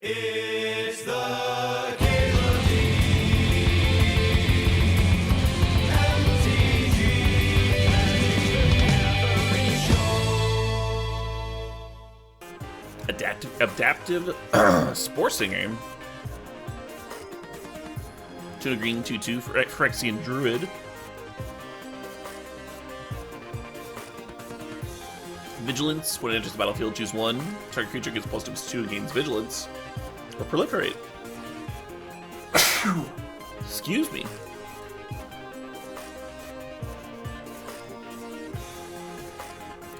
It's the Game of the MTG Adaptive Spore Singer. 2 green, 2/2 for Phyrexian Druid. Vigilance. When it enters the battlefield, choose 1. Target creature gets +2 and gains Vigilance. Or Proliferate. Excuse me.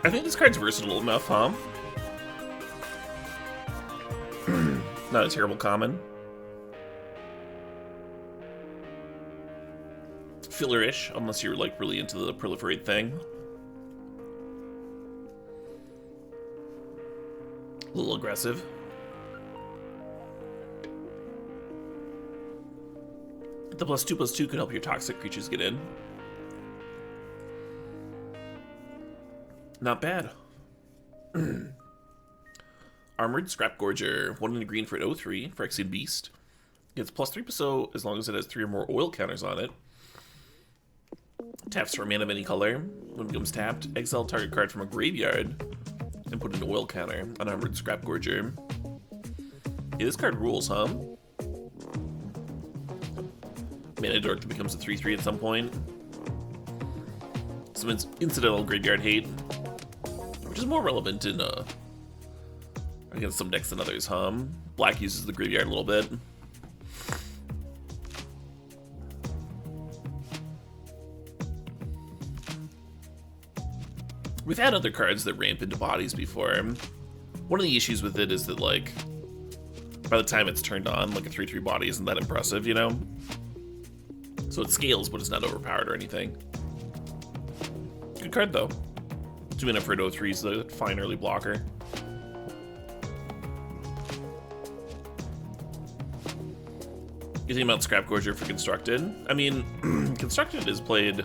I think this card's versatile enough, huh? Not a terrible common. Filler-ish, unless you're like really into the proliferate thing. A little aggressive. The +2/+2 could help your toxic creatures get in. Not bad. Armored Scrapgorger, 1 in a green for an 0/3, Phyrexian Beast. Gets +3 so as long as it has 3 or more oil counters on it. Taps for a mana of any color. When it becomes tapped, exile target card from a graveyard and put an oil counter on Armored Scrapgorger. Yeah, this card rules, huh? Mana dork that becomes a 3/3 at some point. Some incidental graveyard hate, which is more relevant in against some decks than others, huh? Black uses the graveyard a little bit. We've had other cards that ramp into bodies before. One of the issues with it is that, like, by the time it's turned on, like a 3/3 body isn't that impressive, you know? So it scales, but it's not overpowered or anything. Good card, though. 2 mana for an 0/3 is a fine early blocker. You think about Scrapgorger for Constructed? I mean, Constructed has played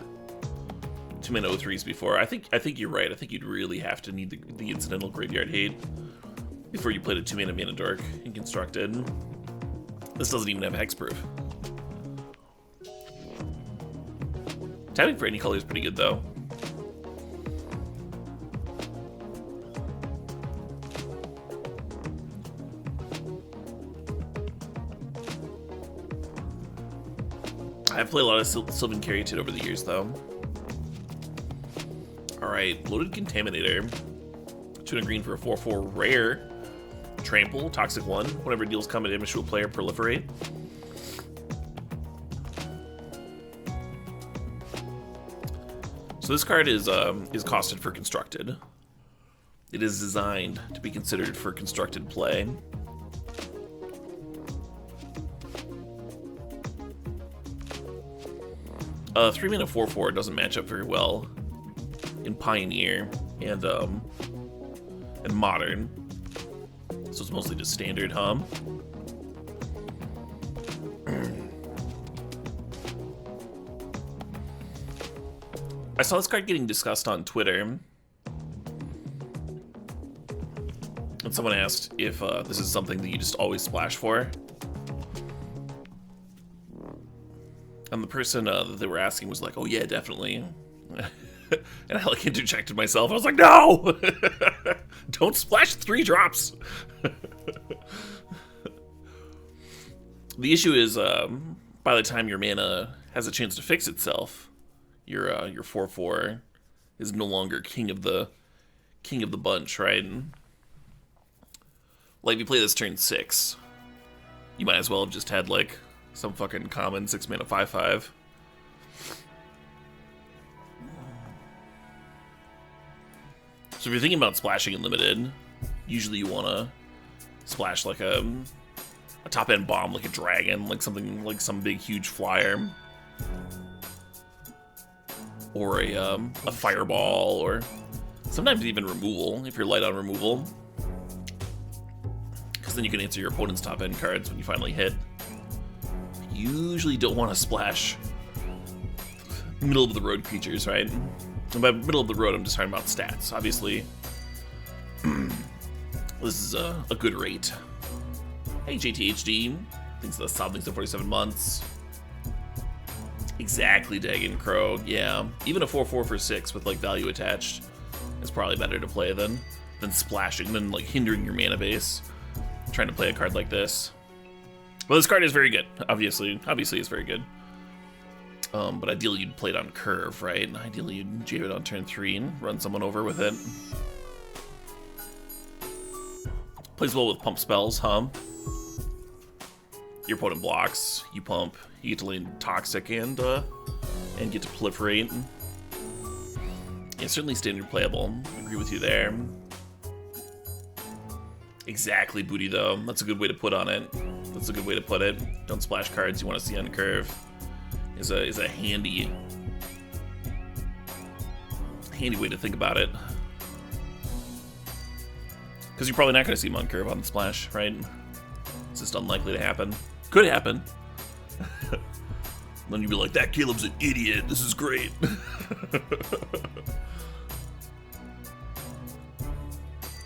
2 mana 0/3s before. I think you're right. I think you'd really have to need the incidental graveyard hate before you played a 2 mana dork in Constructed. This doesn't even have hexproof. Tapping for any color is pretty good, though. I've played a lot of Sylvan Caryatid over the years, though. Alright, Loaded Contaminator. 2 and a green for a 4/4 rare. Trample, Toxic 1. Whenever it deals combat damage to a player, Proliferate. So this card is costed for Constructed. It is designed to be considered for Constructed play. A 3 mana 4/4 doesn't match up very well in Pioneer and Modern, so it's mostly just standard, huh? I saw this card getting discussed on Twitter, and someone asked if this is something that you just always splash for. And the person that they were asking was like, "Oh yeah, definitely." And I like interjected myself. I was like, "No, don't splash 3 drops." The issue is, by the time your mana has a chance to fix itself, your 4/4 is no longer king of the bunch, right? Like, if you play this turn 6, you might as well have just had like some fucking common 6 mana 5/5. So if you're thinking about splashing in limited, usually you want to splash like a top end bomb, like a dragon, like something like some big huge flyer, or a fireball, or sometimes even removal if you're light on removal, because then you can answer your opponent's top end cards when you finally hit. You usually don't want to splash middle of the road creatures, right? And by middle of the road, I'm just talking about stats. Obviously, this is a good rate. Hey, JTHD. Thanks for the sub. Thanks for 47 months. Exactly, Dagon Crow. Yeah. Even a 4/4 for 6 with like value attached is probably better to play than splashing, than like hindering your mana base. Trying to play a card like this. Well, this card is very good. Obviously it's very good. But ideally you'd play it on curve, right? Ideally you'd jab it on turn 3 and run someone over with it. Plays well with pump spells, huh? Your opponent blocks, you pump, you get to lane toxic and get to proliferate. Yeah, certainly standard playable. I agree with you there. Exactly, Booty, though. That's a good way to put on it. That's a good way to put it. Don't splash cards you want to see on curve. Is a handy way to think about it. Because you're probably not going to see him on curve on the splash, right? It's just unlikely to happen. Could happen. Then you'd be like, that Caleb's an idiot. This is great.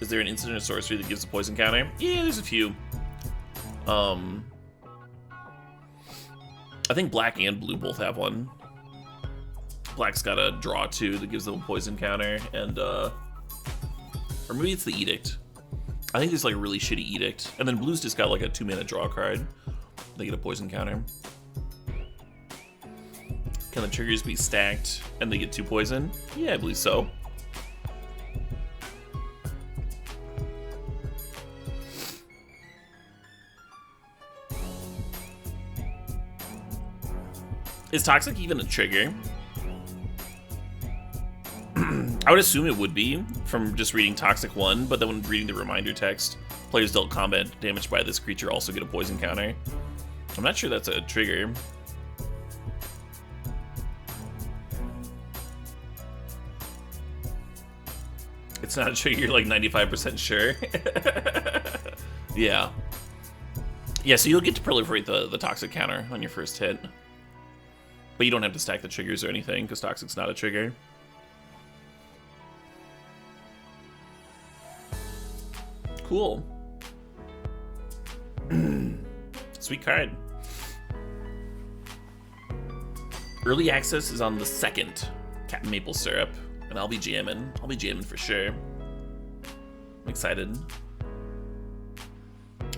Is there an instant or sorcery that gives a poison counter? Yeah, there's a few. I think black and blue both have one. Black's got a draw 2 that gives them a poison counter, and or maybe it's the edict. I think it's like a really shitty edict. And then blue's just got like a 2-mana draw card. They get a poison counter. Can the triggers be stacked and they get 2 poison? Yeah, I believe so. Is Toxic even a trigger? I would assume it would be from just reading Toxic 1, but then when reading the reminder text, players dealt combat damage by this creature also get a poison counter. I'm not sure that's a trigger. It's not a trigger, you're like 95% sure. Yeah. Yeah, so you'll get to proliferate the Toxic counter on your first hit. But you don't have to stack the triggers or anything, because Toxic's not a trigger. Cool. Sweet card. Early access is on the 2nd, Captain Maple Syrup, and I'll be jamming. I'll be jamming for sure. I'm excited.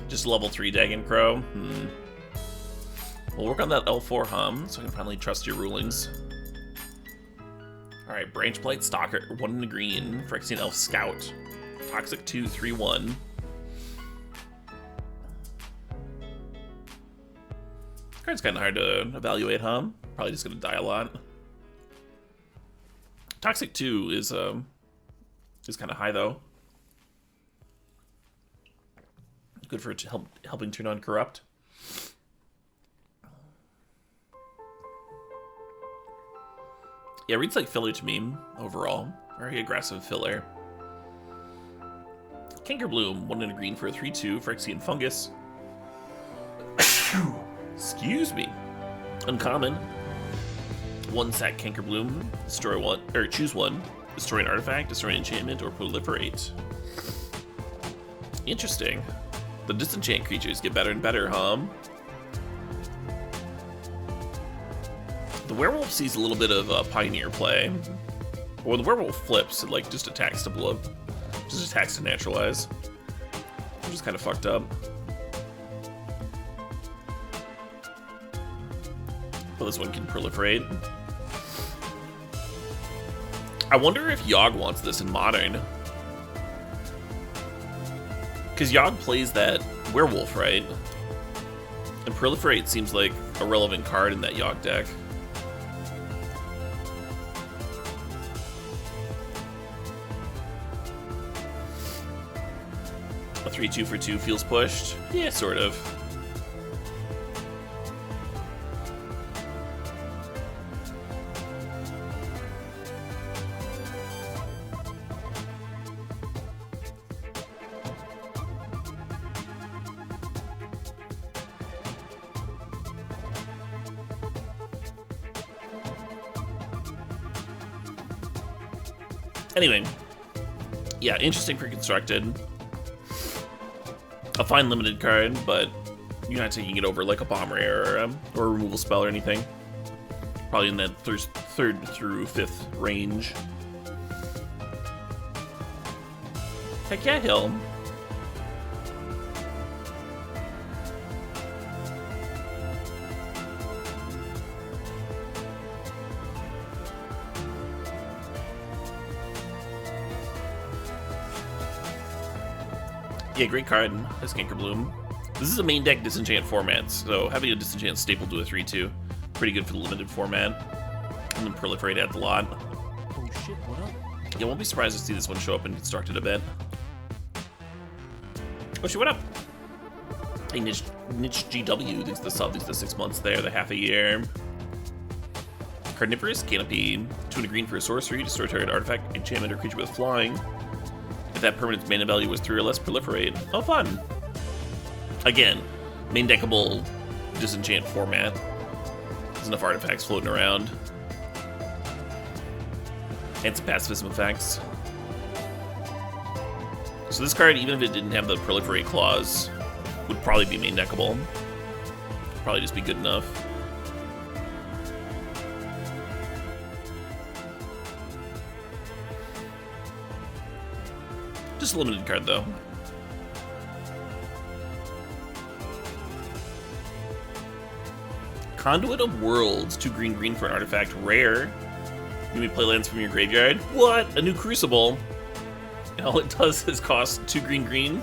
Just level 3 Dagon Crow. We'll work on that L4 hum, so I can finally trust your rulings. Alright, Branch Blight Stalker, 1 in the green, Phyrexian Elf Scout. Toxic 2, 3/1. Card's kind of hard to evaluate, huh? Probably just gonna die a lot. Toxic 2 is kind of high though. Good for helping turn on Corrupt. Yeah, reads like filler to me overall. Very aggressive filler. Canker Bloom, 1 in a green for a 3/2, Phyrexian Fungus. Excuse me. Uncommon. 1 sack Canker Bloom, destroy 1, or choose 1, destroy an artifact, destroy an enchantment, or proliferate. Interesting. The disenchant creatures get better and better, huh? The werewolf sees a little bit of pioneer play. But when the werewolf flips, it like just attacks to blow, just attacks to naturalize, which is kind of fucked up. But this one can proliferate. I wonder if Yogg wants this in Modern. Because Yogg plays that werewolf, right? And proliferate seems like a relevant card in that Yogg deck. A 3/2 for 2 feels pushed. Yeah, sort of. Anyway, yeah, interesting for constructed. A fine limited card, but you're not taking it over like a bomb rare or a removal spell or anything. Probably in that third through fifth range. Heck yeah, Hill. Yeah, great card, this Canker Bloom. This is a main deck disenchant format, so having a disenchant staple to a 3/2, pretty good for the limited format. And then proliferate adds a lot. Oh shit, what up? Yeah, won't be surprised to see this one show up in Constructed a bit. Oh shit, what up? Hey, Niche GW, thanks for the sub, thanks for the 6 months there, the half a year. Carnivorous, Canopy, 2 and a green for a sorcery, destroy target artifact, enchantment, or creature with flying. If that permanent's mana value was 3 or less, proliferate. Oh, fun. Again, main deckable disenchant format. There's enough artifacts floating around. And some pacifism effects. So this card, even if it didn't have the proliferate clause, would probably be main deckable. Probably just be good enough. Just a limited card, though. Conduit of Worlds, 2 green for an artifact, rare. You may play lands from your graveyard. What? A new Crucible. And all it does is cost 2 green.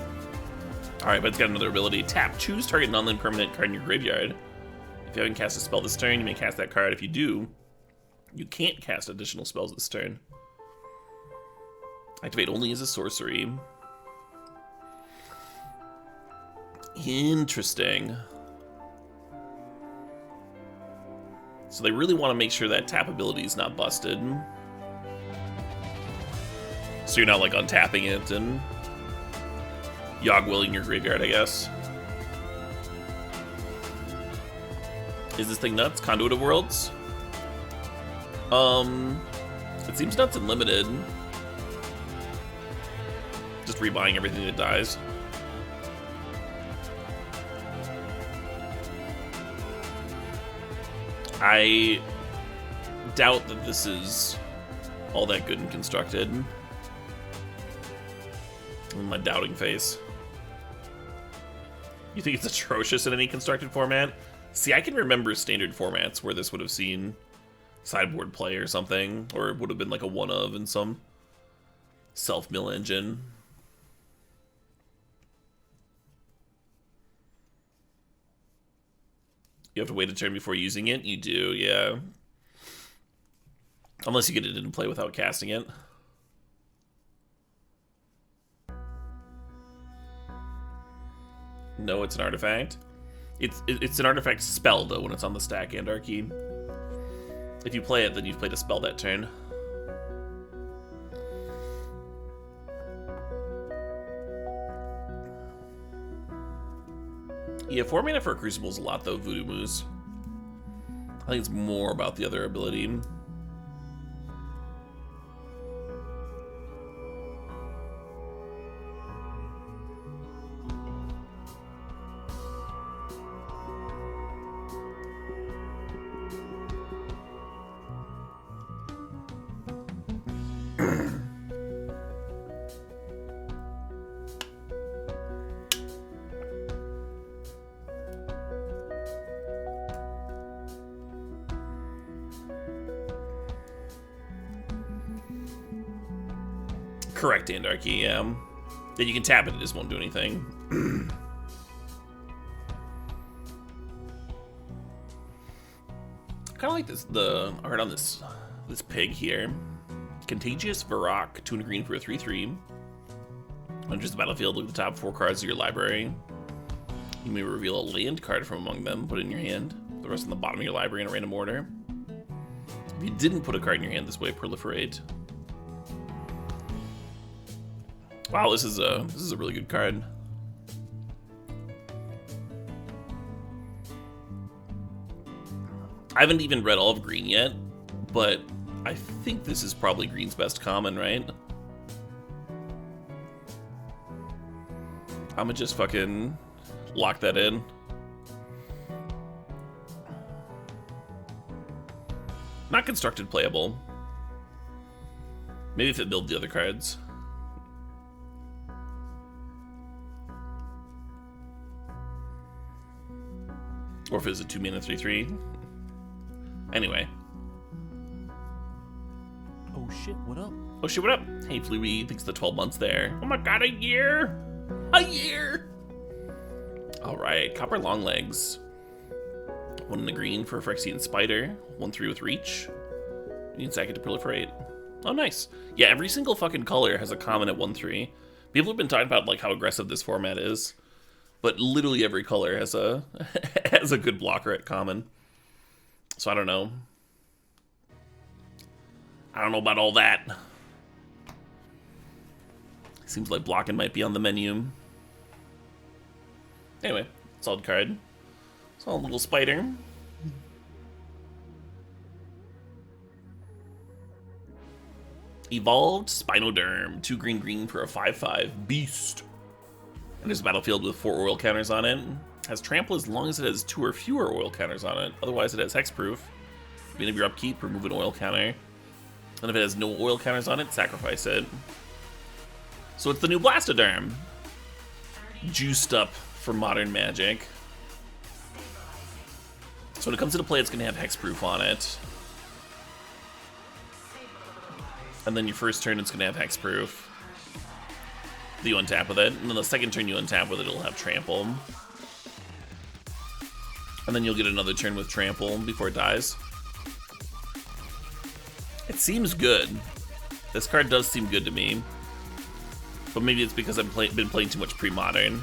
Alright, but it's got another ability. Tap, choose target non-land permanent card in your graveyard. If you haven't cast a spell this turn, you may cast that card. If you do, you can't cast additional spells this turn. Activate only as a sorcery. Interesting. So they really want to make sure that tap ability is not busted. So you're not like untapping it and Yogg-willing your graveyard, I guess. Is this thing nuts? Conduit of Worlds? It seems nuts and limited. Just rebuying everything that dies. I doubt that this is all that good and constructed. In my doubting face. You think it's atrocious in any constructed format? See, I can remember standard formats where this would have seen sideboard play or something, or it would have been like a one of in some self-mill engine. You have to wait a turn before using it? You do, yeah. Unless you get it into play without casting it. No, it's an artifact. It's an artifact spell, though, when it's on the stack and Anarchy. If you play it, then you've played a spell that turn. Yeah, 4 mana for a Crucible is a lot, though, Voodoo Moose. I think it's more about the other ability. Correct, Anarchy, yeah. Then you can tap it, it just won't do anything. I kind of like the art on this pig here. Contagious, vorrac, 2 and a green for a 3/3. Enters the battlefield, look at the top 4 cards of your library. You may reveal a land card from among them, put it in your hand. The rest on the bottom of your library in a random order. If you didn't put a card in your hand this way, proliferate. Wow, this is a really good card. I haven't even read all of green yet, but I think this is probably green's best common, right? I'ma just fucking lock that in. Not constructed playable. Maybe if it builds the other cards. Or if it's a 2-mana 3/3. Anyway. Oh shit, what up? Oh shit, what up? Hey, Fluey thinks the 12 months there. Oh my god, a year! A year! Alright, Copper Longlegs. 1 in the green for a Phyrexian Spider. 1/3 with reach. You need sack it to proliferate. Oh, nice. Yeah, every single fucking color has a common at 1/3. People have been talking about like how aggressive this format is. But literally every color has a has a good blocker at common. So I don't know. I don't know about all that. Seems like blocking might be on the menu. Anyway, solid card. Solid little spider. Evolved Spinoderm. 2 green for a 5/5 beast. And there's a battlefield with 4 oil counters on it. Has trample as long as it has 2 or fewer oil counters on it. Otherwise it has hexproof. Beginning of your upkeep, remove an oil counter. And if it has no oil counters on it, sacrifice it. So it's the new Blastoderm. Juiced up for modern Magic. So when it comes into play, it's going to have hexproof on it. And then your first turn, it's going to have hexproof. You untap with it. And then the second turn you untap with it, it'll have trample. And then you'll get another turn with trample before it dies. It seems good. This card does seem good to me. But maybe it's because I've been playing too much pre-modern.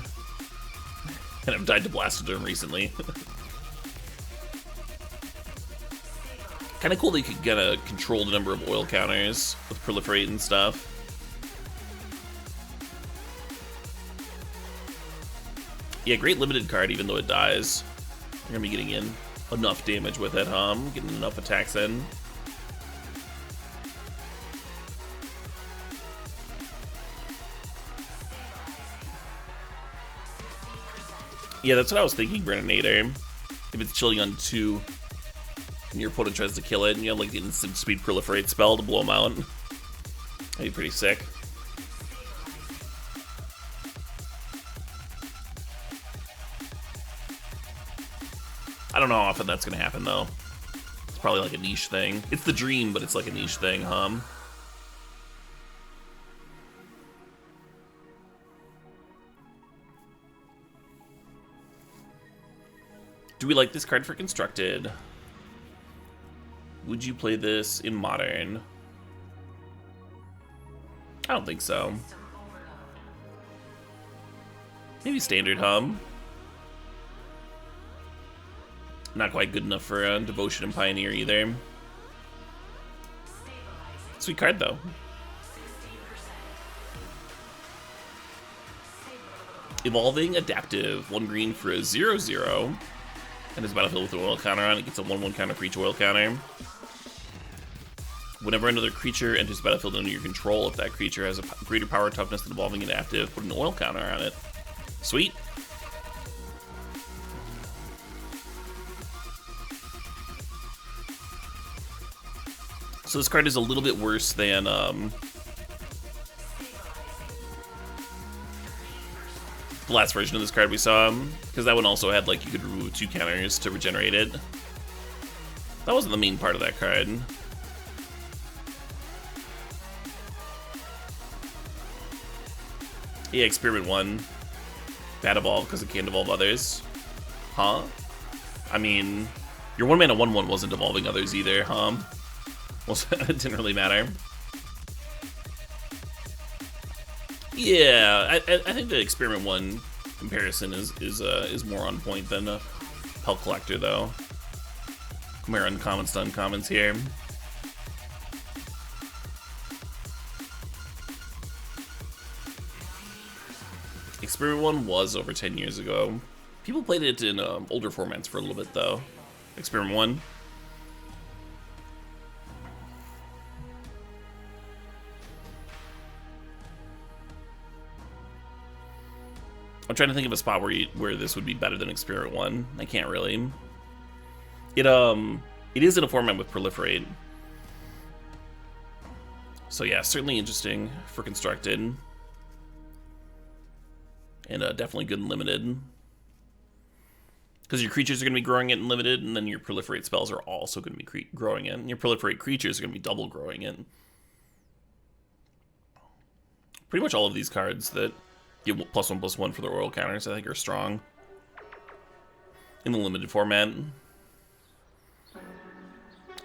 And I've died to Blastoderm recently. Kinda cool that you could get a controlled number of oil counters with proliferate and stuff. Yeah, great limited card even though it dies. You're gonna be getting in enough damage with it, huh? Getting enough attacks in. Yeah, that's what I was thinking, Venerated. If it's chilling on 2 and your opponent tries to kill it and you have like the instant speed proliferate spell to blow them out. That'd be pretty sick. I don't know how often that's gonna happen though. It's probably like a niche thing. It's the dream, but it's like a niche thing, huh? Do we like this card for constructed? Would you play this in modern? I don't think so. Maybe standard, hum. Not quite good enough for Devotion and Pioneer either. Sweet card though. Evolving Adaptive. 1 green for a 0/0. And there's a battlefield with an oil counter on it. Gets a 1/1 counter for each oil counter. Whenever another creature enters the battlefield under your control, if that creature has a greater power toughness than Evolving Adaptive, put an oil counter on it. Sweet. So this card is a little bit worse than the last version of this card we saw, because that one also had like you could remove 2 counters to regenerate it. That wasn't the main part of that card. Yeah, Experiment 1. Bad evolve because it can't evolve others. Huh? I mean, your 1 mana 1/1 wasn't evolving others either, huh? Well, it didn't really matter. Yeah, I think the Experiment 1 comparison is more on point than Pelk Collector, though. Compare uncommons to uncommons here. Experiment 1 was over 10 years ago. People played it in older formats for a little bit, though. Experiment 1. I'm trying to think of a spot where this would be better than Experiment 1. I can't really. It is in a format with Proliferate. So yeah, certainly interesting for Constructed. And definitely good in Limited. Because your creatures are going to be growing it in Limited, and then your Proliferate spells are also going to be growing it. And your Proliferate creatures are going to be double growing it. Pretty much all of these cards that give +1/+1 for their oil counters, I think, are strong in the Limited format.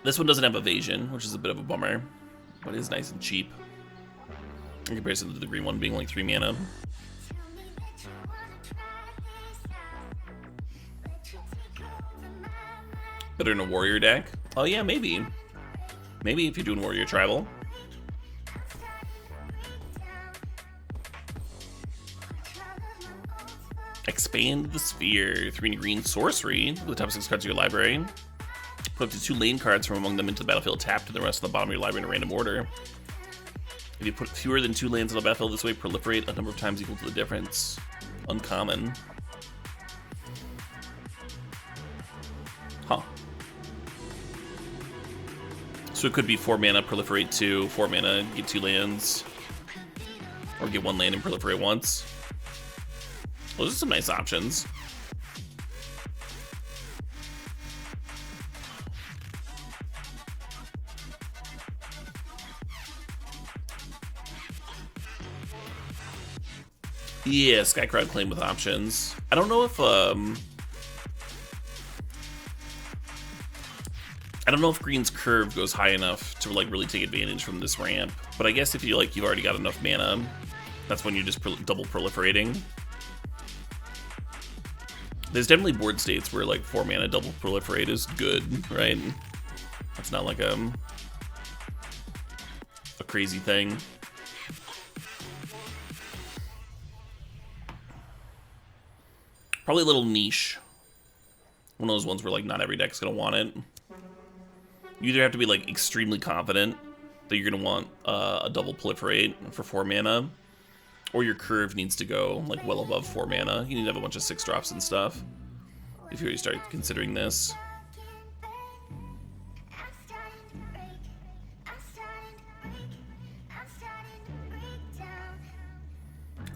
This one doesn't have Evasion, which is a bit of a bummer, but it is nice and cheap in comparison to the green one being like 3 mana. Better in a warrior deck? Oh yeah, maybe. Maybe if you're doing warrior tribal. Expand the Sphere. 3 green sorcery with the top 6 cards of your library. Put up to 2 lane cards from among them into the battlefield tapped, and the rest of the bottom of your library in a random order. If you put fewer than 2 lands on the battlefield this way, proliferate a number of times equal to the difference. Uncommon. Huh. So it could be 4 mana, proliferate 2, 4 mana, get 2 lands. Or get 1 land and proliferate once. Those are some nice options. Yeah, Skycrowd claim with options. I don't know if Green's curve goes high enough to like really take advantage from this ramp. But I guess if you like, you've already got enough mana, that's when you're just double proliferating. There's definitely board states where like 4 mana double proliferate is good, right? That's not like a crazy thing. Probably a little niche. One of those ones where like not every deck's gonna want it. You either have to be like extremely confident that you're gonna want a double proliferate for 4 mana, or your curve needs to go like well above 4 mana. You need to have a bunch of 6 drops and stuff if you already start considering this.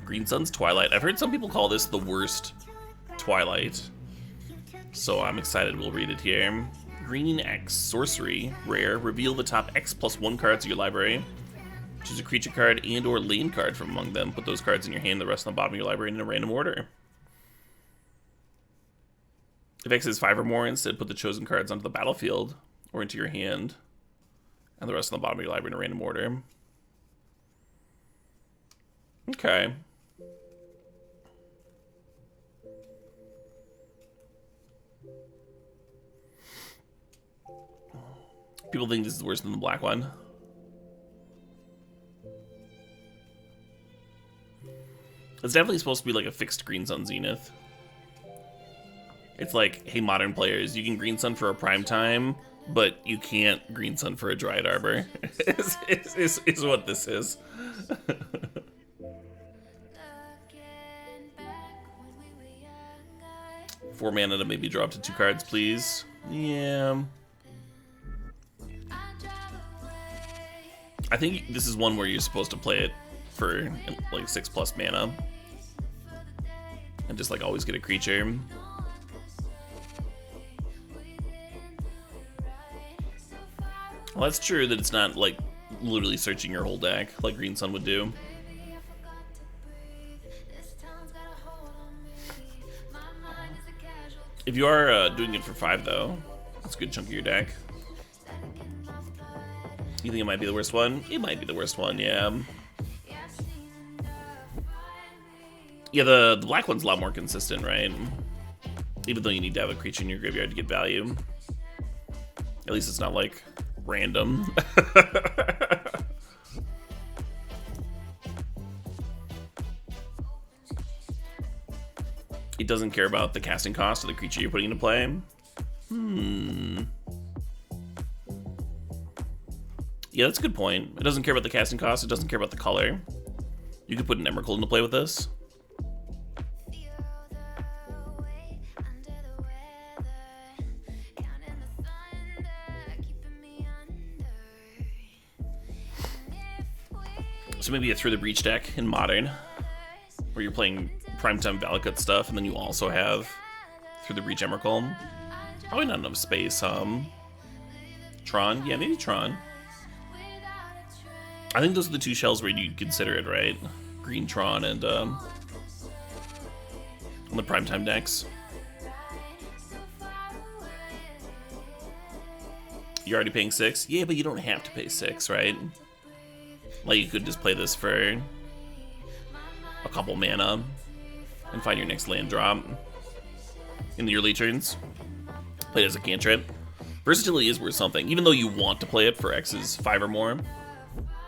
Green Sun's Twilight. I've heard some people call this the worst Twilight, so I'm excited we'll read it here. Green X, sorcery, rare, reveal the top X+1 cards of your library. Choose a creature card and or lane card from among them. Put those cards in your hand, the rest on the bottom of your library in a random order. If X is 5 or more, instead put the chosen cards onto the battlefield or into your hand, and the rest on the bottom of your library in a random order. Okay. People think this is worse than the black one. It's definitely supposed to be like a fixed Green Sun Zenith. It's like, hey, modern players, you can Green Sun for a prime time, but you can't Green Sun for a Dryad Arbor. is what this is. 4 mana to maybe drop to 2 cards, please. Yeah. I think this is one where you're supposed to play it for like 6+ mana and just like always get a creature. Well, that's true that it's not like literally searching your whole deck like Green Sun would do. If you are doing it for 5 though, that's a good chunk of your deck. You think it might be the worst one? It might be the worst one, yeah. Yeah, the black one's a lot more consistent, right? Even though you need to have a creature in your graveyard to get value. At least it's not, like, random. It doesn't care about the casting cost of the creature you're putting into play. Yeah, that's a good point. It doesn't care about the casting cost. It doesn't care about the color. You could put an Emrakul into play with this. So maybe a Through the Breach deck in Modern, where you're playing Primetime Valakut stuff, and then you also have Through the Breach Emrakul. Probably not enough space, Tron? Yeah, maybe Tron. I think those are the two shells where you'd consider it, right? Green Tron and, on the Primetime decks. You're already paying 6? Yeah, but you don't have to pay 6, right? Like, you could just play this for a couple mana and find your next land drop in the early turns. Play it as a cantrip. Versatility is worth something, even though you want to play it for X's 5 or more.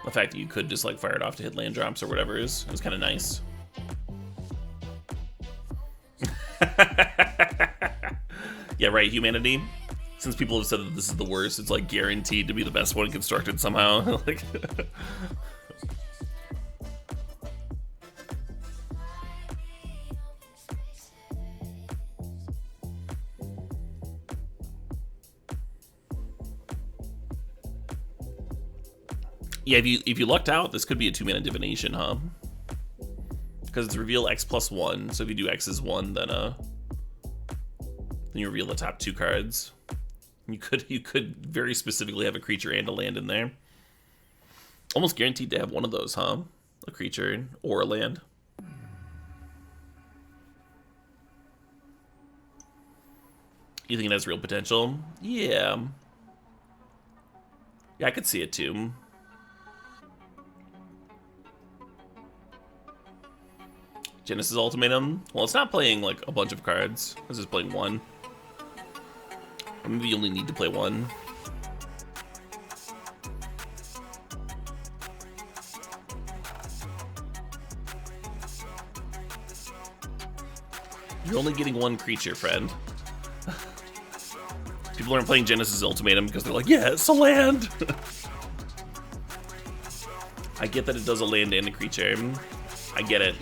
The fact that you could just like fire it off to hit land drops or whatever is kind of nice. Yeah, right, humanity. Since people have said that this is the worst, it's like guaranteed to be the best one constructed somehow. Like, yeah, if you lucked out, this could be a 2-mana divination, huh? Because it's reveal X+1, so if you do X is 1, then you reveal the top 2 cards. You could very specifically have a creature and a land in there. Almost guaranteed to have one of those, huh? A creature or a land. You think it has real potential? Yeah. Yeah, I could see it too. Genesis Ultimatum. Well, it's not playing like a bunch of cards. It's just playing one. Or maybe you only need to play one. You're only getting one creature, friend. People aren't playing Genesis Ultimatum because they're like, yeah, it's a land. I get that it does a land and a creature. I get it.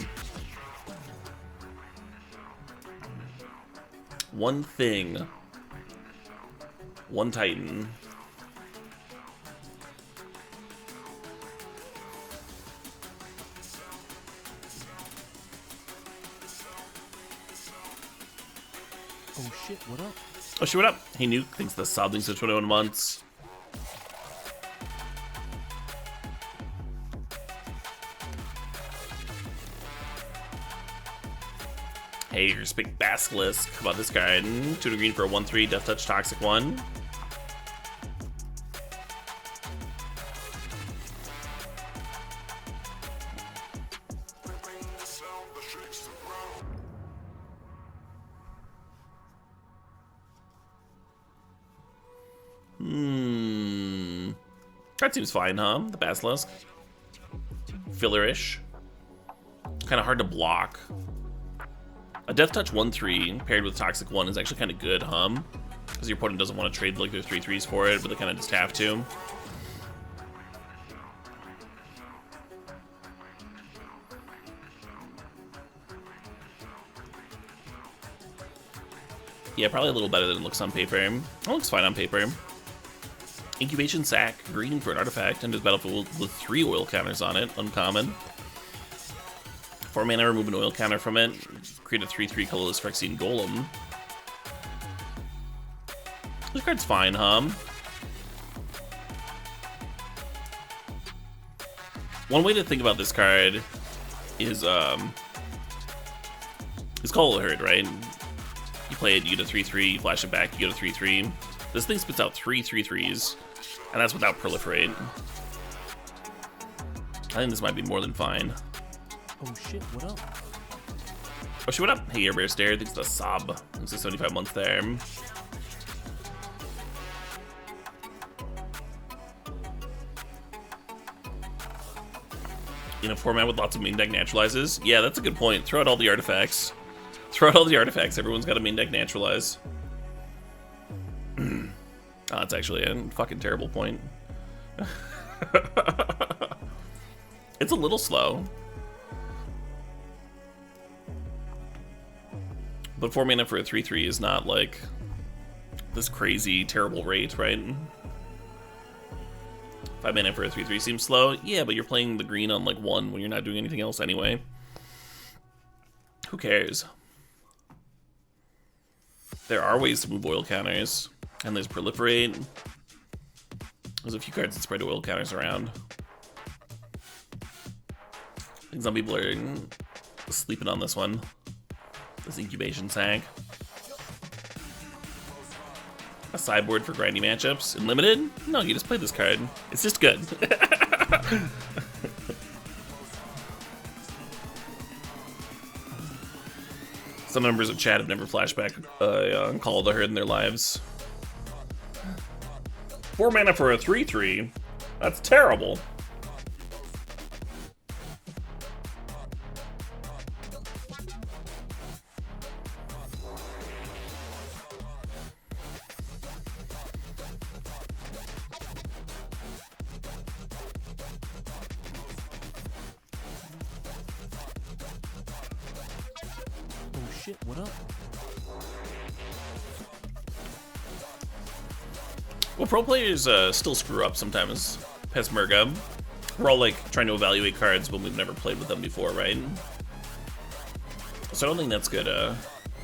One thing. One Titan. Oh shit, what up? Oh shit, what up? Hey Nuke, thanks the sub, thanks for 21 months. Hey, here's big basilisk. How about this card? 2 green for a 1/3 Death Touch Toxic 1. Card seems fine, huh? The basilisk. Fillerish. Kind of hard to block. A Death Touch 1/3 paired with Toxic 1 is actually kind of good, because your opponent doesn't want to trade like their 3/3s for it, but they kind of just have to. Yeah, probably a little better than it looks on paper. It looks fine on paper. Incubation sack, green for an artifact, enters battlefield with 3 oil counters on it, uncommon. 4 mana, remove an oil counter from it. Create a 3/3 colorless Phyrexian Golem. This card's fine, One way to think about this card is it's Call Herd, right? You play it, you get a 3/3, you flash it back, you get a 3/3. This thing spits out 3 3/3s, and that's without Proliferate. I think this might be more than fine. Oh shit, what up? Oh shit, what up? Hey, Airbear Stare, thanks to Sob. Thanks to 75 months there. In a format with lots of main deck naturalizes? Yeah, that's a good point. Throw out all the artifacts. Throw out all the artifacts. Everyone's got a main deck naturalize. Oh, that's actually a fucking terrible point. It's a little slow. But 4 mana for a 3/3 is not like this crazy, terrible rate, right? 5 mana for a 3/3 seems slow. Yeah, but you're playing the green on like 1 when you're not doing anything else anyway. Who cares? There are ways to move oil counters, and there's proliferate. There's a few cards that spread oil counters around. I think some people are sleeping on this one. This incubation sag. A sideboard for grinding matchups. In limited? No, you just play this card. It's just good. Some members of chat have never flashed back on Call of the Herd in their lives. 4 mana for a 3/3? That's terrible. Shit, what up? Well, pro players still screw up sometimes. Pesmerga. We're all like trying to evaluate cards when we've never played with them before, right? So I don't think that's good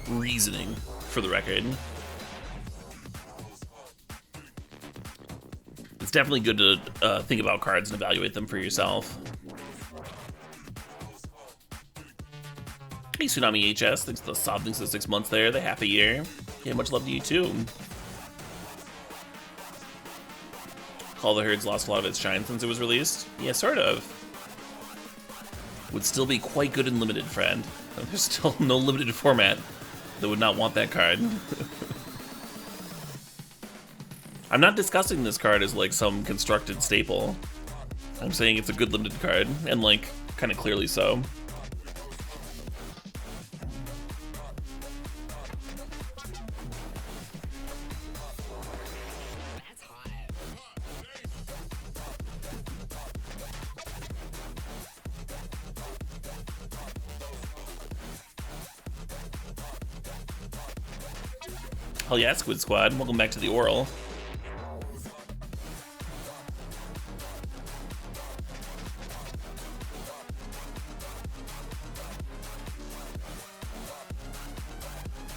reasoning for the record. It's definitely good to think about cards and evaluate them for yourself. Hey, Tsunami HS, thanks to the Sob, thanks to the 6 months there, the half a year. Yeah, much love to you too. Call the Herd's lost a lot of its shine since it was released. Yeah, sort of. Would still be quite good in limited, friend. There's still no limited format that would not want that card. I'm not discussing this card as like some constructed staple. I'm saying it's a good limited card, and like, kind of clearly so. Hell yeah, Squid Squad. Welcome back to the Oral.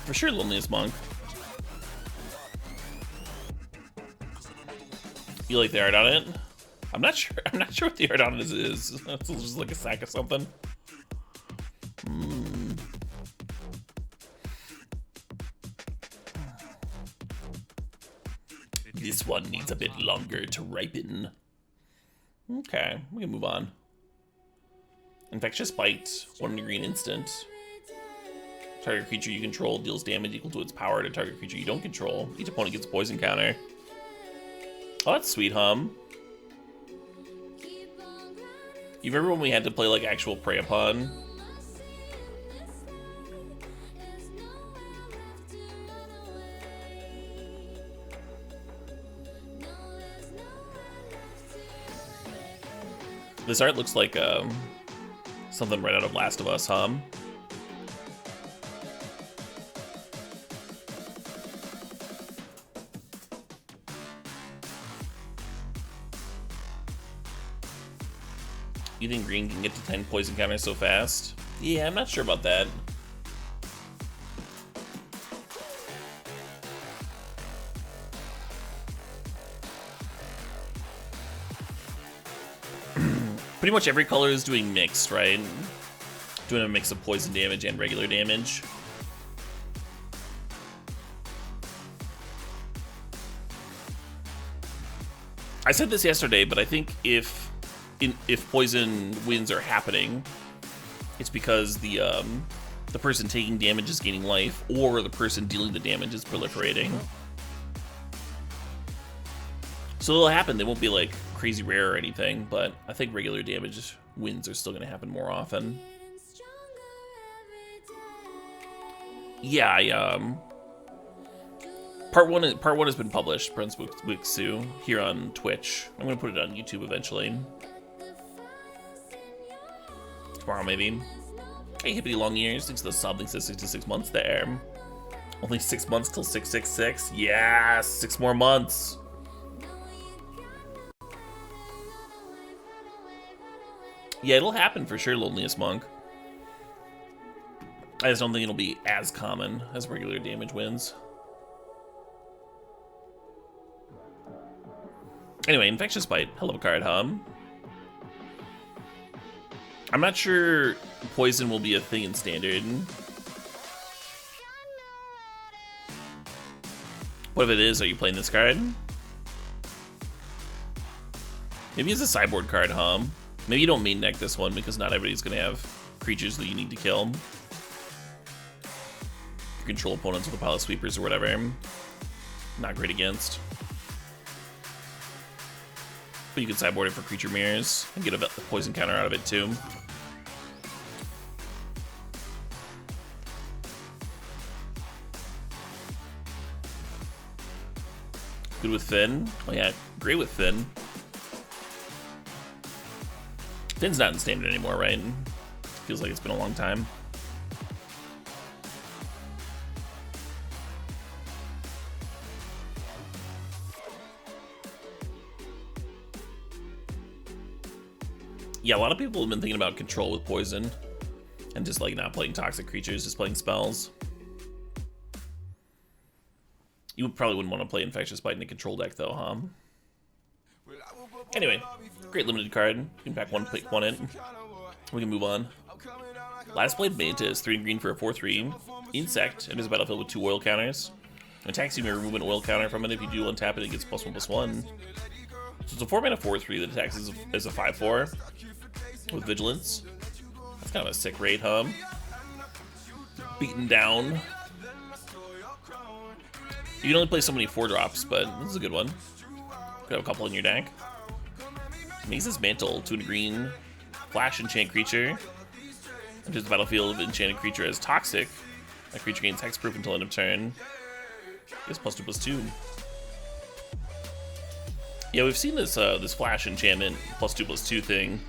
For sure, Loneliest Monk. You like the art on it? I'm not sure what the art on it is. It's just like a sack of something. This one needs a bit longer to ripen. Okay, we can move on. Infectious Bite, 1 green instant. Target creature you control deals damage equal to its power to target creature you don't control. Each opponent gets a poison counter. Oh, that's sweet, hum. You remember when we had to play like actual Prey Upon? This art looks like something right out of Last of Us, hum. You think green can get to 10 poison counters so fast? Yeah, I'm not sure about that. Pretty much every color is doing mixed, right? Doing a mix of poison damage and regular damage. I said this yesterday, but I think if poison wins are happening, it's because the person taking damage is gaining life, or the person dealing the damage is proliferating. So it'll happen. They won't be like crazy rare or anything, but I think regular damage wins are still going to happen more often. Yeah, part one has been published, Prince Wixu, here on Twitch. I'm going to put it on YouTube eventually. Tomorrow, maybe. Hey, hippity long ears. Thanks to the sub. Thanks to 66 months there. Only 6 months till 666. Yes, 6 more months. Yeah, it'll happen for sure, Loneliest Monk. I just don't think it'll be as common as regular damage wins. Anyway, Infectious Bite. Hell of a card, huh? I'm not sure poison will be a thing in Standard. What if it is? Are you playing this card? Maybe it's a sideboard card, huh? Maybe you don't main deck this one because not everybody's going to have creatures that you need to kill. You control opponents with a pile of sweepers or whatever. Not great against. But you can sideboard it for creature mirrors and get a poison counter out of it too. Good with Finn. Oh yeah, great with Finn. Finn's not in Standard anymore, right? Feels like it's been a long time. Yeah, a lot of people have been thinking about control with poison and just like not playing toxic creatures, just playing spells. You probably wouldn't want to play Infectious Bite in a control deck though, huh? Anyway, great limited card. You can pack one, pick one in. We can move on. Last played Manta is 3 green for a 4/3. Insect, enters the battlefield with 2 oil counters. When attacks, you may remove an oil counter from it. If you do untap it, it gets +1/+1. So it's a 4-mana 4/3 that attacks as a 5/4 with vigilance. That's kind of a sick raid, huh? Beaten down. You can only play so many 4-drops, but this is a good one. Could have a couple in your deck. Maze's Mantle, 2 green, flash enchant creature. Enters the battlefield, enchanted creature as toxic. That creature gains hexproof until end of turn. Gets +2/+2. Yeah, we've seen this this flash enchantment +2/+2 thing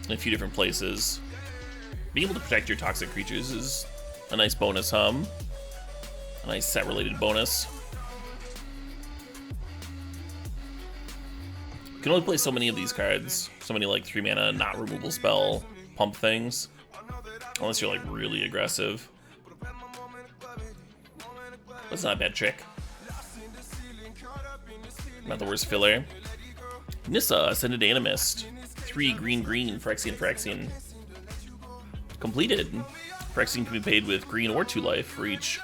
in a few different places. Being able to protect your toxic creatures is a nice bonus, A nice set-related bonus. You can only play so many of these cards. So many like 3-mana not removal spell pump things. Unless you're like really aggressive. That's not a bad trick. Not the worst filler. Nissa, Ascended Animist. 3 green, Phyrexian. Completed. Phyrexian can be paid with green or 2 life for each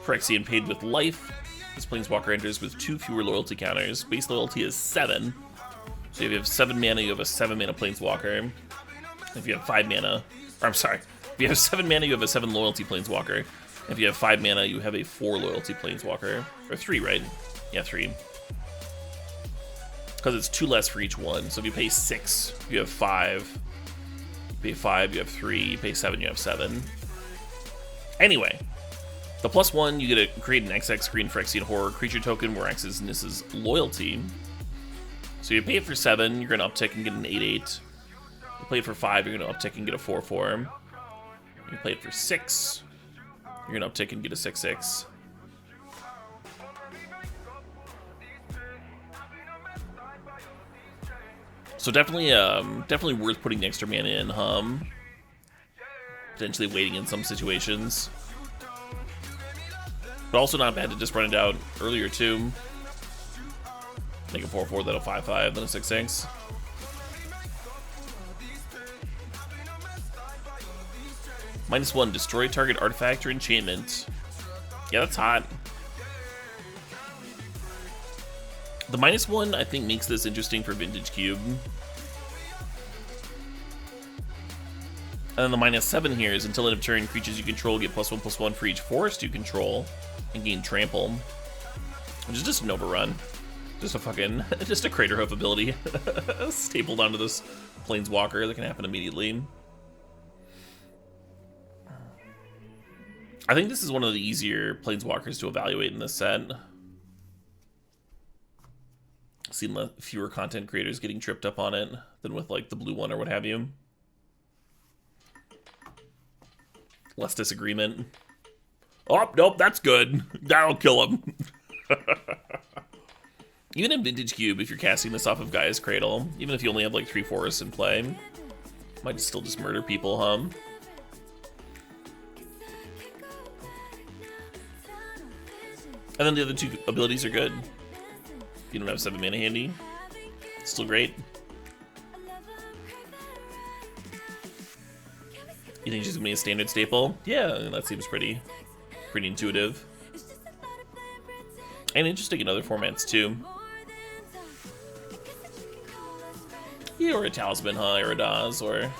Phyrexian paid with life. This planeswalker enters with 2 fewer loyalty counters. Base loyalty is 7. So if you have 7 mana, you have a 7-mana planeswalker. If you have 5 mana, or I'm sorry, if you have 7 mana, you have a 7 loyalty planeswalker. If you have 5 mana, you have a 4 loyalty planeswalker. Or 3, right? Yeah, 3. Because it's 2 less for each one. So if you pay 6, you have 5. You pay 5, you have 3. You pay 7, you have 7. Anyway, the +1, you get to create an XX green Phyrexian horror creature token where X is Nissa's loyalty. So you pay it for 7, you're going to uptick and get an 8/8. You play it for 5, you're going to uptick and get a 4/4. You play it for 6, you're going to uptick and get a 6/6. So definitely worth putting the extra mana in, Potentially waiting in some situations. But also not bad to just run it out earlier too. Make a 4/4, then a 5/5, then a 6/6. -1, destroy target artifact or enchantment. Yeah, that's hot. The -1, I think, makes this interesting for Vintage Cube. And then the -7 here is until end of turn, creatures you control get +1/+1 for each forest you control and gain trample. Which is just an overrun. Just a fucking, just a Crater Hoof ability stapled onto this planeswalker that can happen immediately. I think this is one of the easier planeswalkers to evaluate in this set. I've seen fewer content creators getting tripped up on it than with like the blue one or what have you. Less disagreement. Oh, nope, that's good. That'll kill him. Even in Vintage Cube, if you're casting this off of Gaia's Cradle, even if you only have like 3 forests in play, might still just murder people, huh? And then the other 2 abilities are good. If you don't have 7 mana handy, it's still great. You think she's gonna be a standard staple? Yeah, that seems pretty intuitive. And interesting in other formats too. Yeah, or a Talisman, huh? Or a Daz, or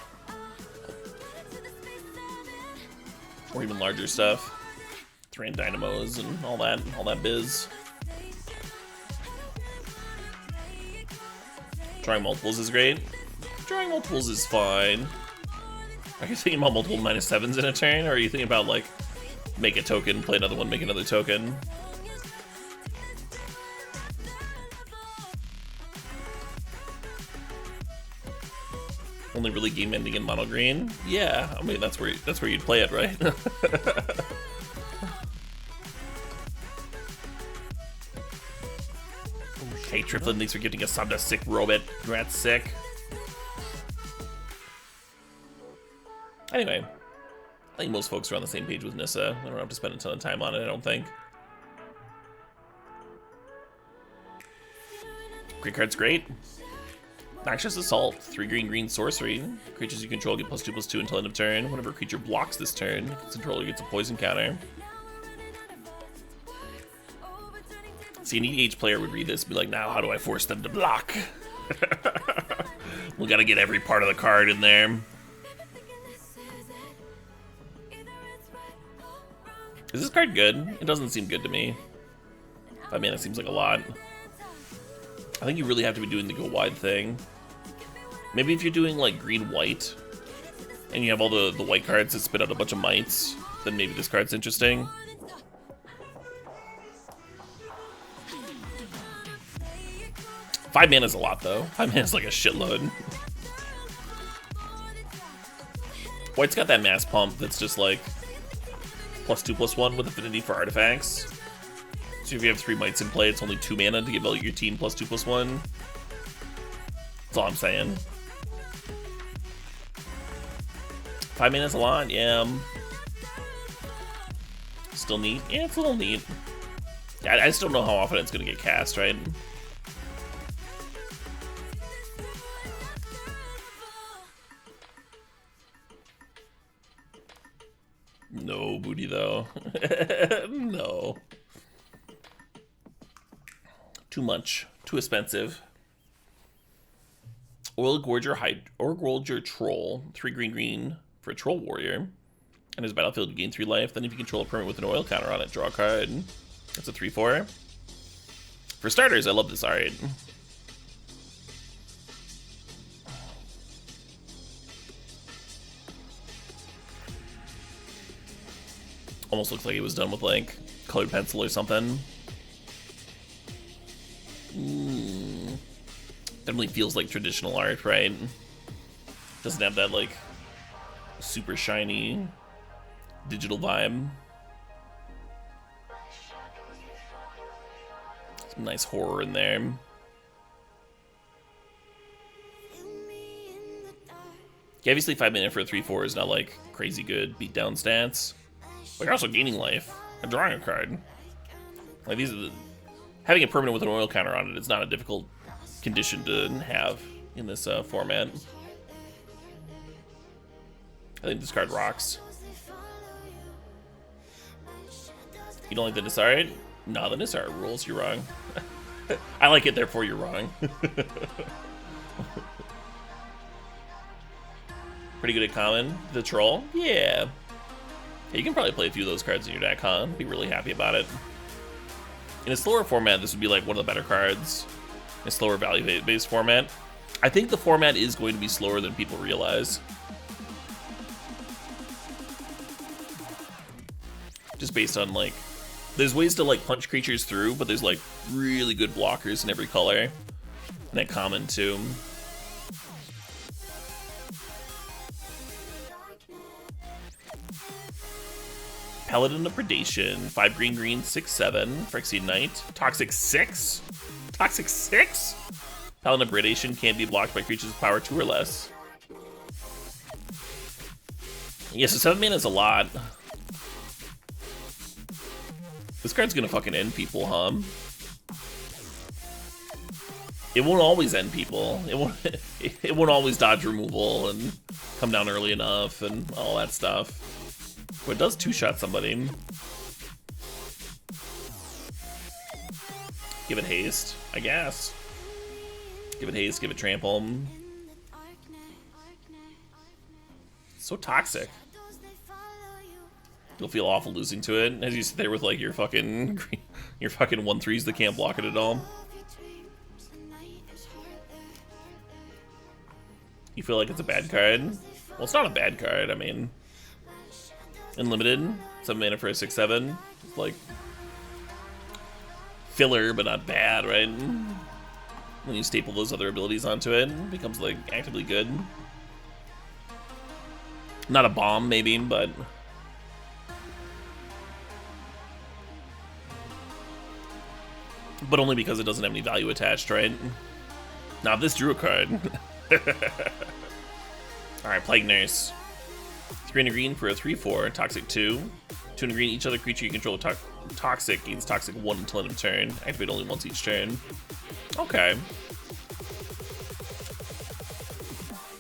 even larger stuff. Thrun Dynamos and all that biz. Drawing multiples is great. Drawing multiples is fine. Are you thinking about multiple -7s in a turn, or are you thinking about like make a token, play another one, make another token? Only really game ending in mono green? Yeah, I mean that's where you'd play it, right? Hey Triplin, thanks for gifting a sub to Sick Robot. Congrats, Sick. Anyway, I think most folks are on the same page with Nissa. I don't have to spend a ton of time on it, I don't think. Great card's great. Noxious Assault, 3 green sorcery. Creatures you control get +2/+2 until end of turn. Whenever a creature blocks this turn, its controller gets a poison counter. See, an EDH player would read this and be like, now how do I force them to block? We gotta get every part of the card in there. Is this card good? It doesn't seem good to me. I mean, it seems like a lot. I think you really have to be doing the go wide thing. Maybe if you're doing like green-white, and you have all the white cards that spit out a bunch of mites, then maybe this card's interesting. Five mana is a lot though. 5 mana is like a shitload. White's got that mass pump that's just like +2/+1 with affinity for artifacts. So if you have 3 mites in play, it's only 2 mana to give all your team +2/+1. That's all I'm saying. 5 mana is a lot, yeah. Still neat? Yeah, it's a little neat. I just don't know how often it's gonna get cast, right? No booty though. No. Too much. Too expensive. Oil-gorger Troll. 3 green for a Troll Warrior. And his battlefield, you gain 3 life. Then if you control a permanent with an oil counter on it, draw a card. That's a 3/4. For starters, I love this art. Almost looks like it was done with like colored pencil or something. Definitely feels like traditional art, right? Doesn't have that like super shiny digital vibe. Some nice horror in there. Yeah, obviously 5 mana for a 3/4 is not like crazy good beatdown stats. But you're also gaining life and drawing a card. Like these are having a permanent with an oil counter on it is not a difficult condition to have in this format. I think this card rocks. You don't like the Nissa art? No, the Nissa art rules. You're wrong. I like it, therefore you're wrong. Pretty good at common. The Troll? Yeah. You can probably play a few of those cards in your deck, huh? Be really happy about it. In a slower format, this would be like one of the better cards. In a slower value-based format. I think the format is going to be slower than people realize. Just based on like, there's ways to like punch creatures through, but there's like really good blockers in every color. And that common too. Paladin of Predation, 5 green, 6/7, Phyrexia Knight, Toxic 6, Toxic 6? Paladin of predation can't be blocked by creatures with power 2 or less. Yeah, so 7 mana is a lot. This card's gonna fucking end people, huh? It won't always end people. It won't always dodge removal and come down early enough and all that stuff. But it does 2-shot somebody. Give it haste, I guess. Give it haste, give it trample. So toxic. You'll feel awful losing to it as you sit there with like your fucking 1/3s that can't block it at all. You feel like it's a bad card? Well, it's not a bad card. I mean, unlimited, 7 mana for a 6/7. It's like filler, but not bad, right? When you staple those other abilities onto it, it becomes like actively good. Not a bomb, maybe, but only because it doesn't have any value attached, right? Now, if this drew a card. Alright, Plague Nurse. 3 and a green for a 3/4, toxic 2. 2 and a green, each other creature you control with toxic gains toxic 1 until end of turn. Activate only once each turn. Okay.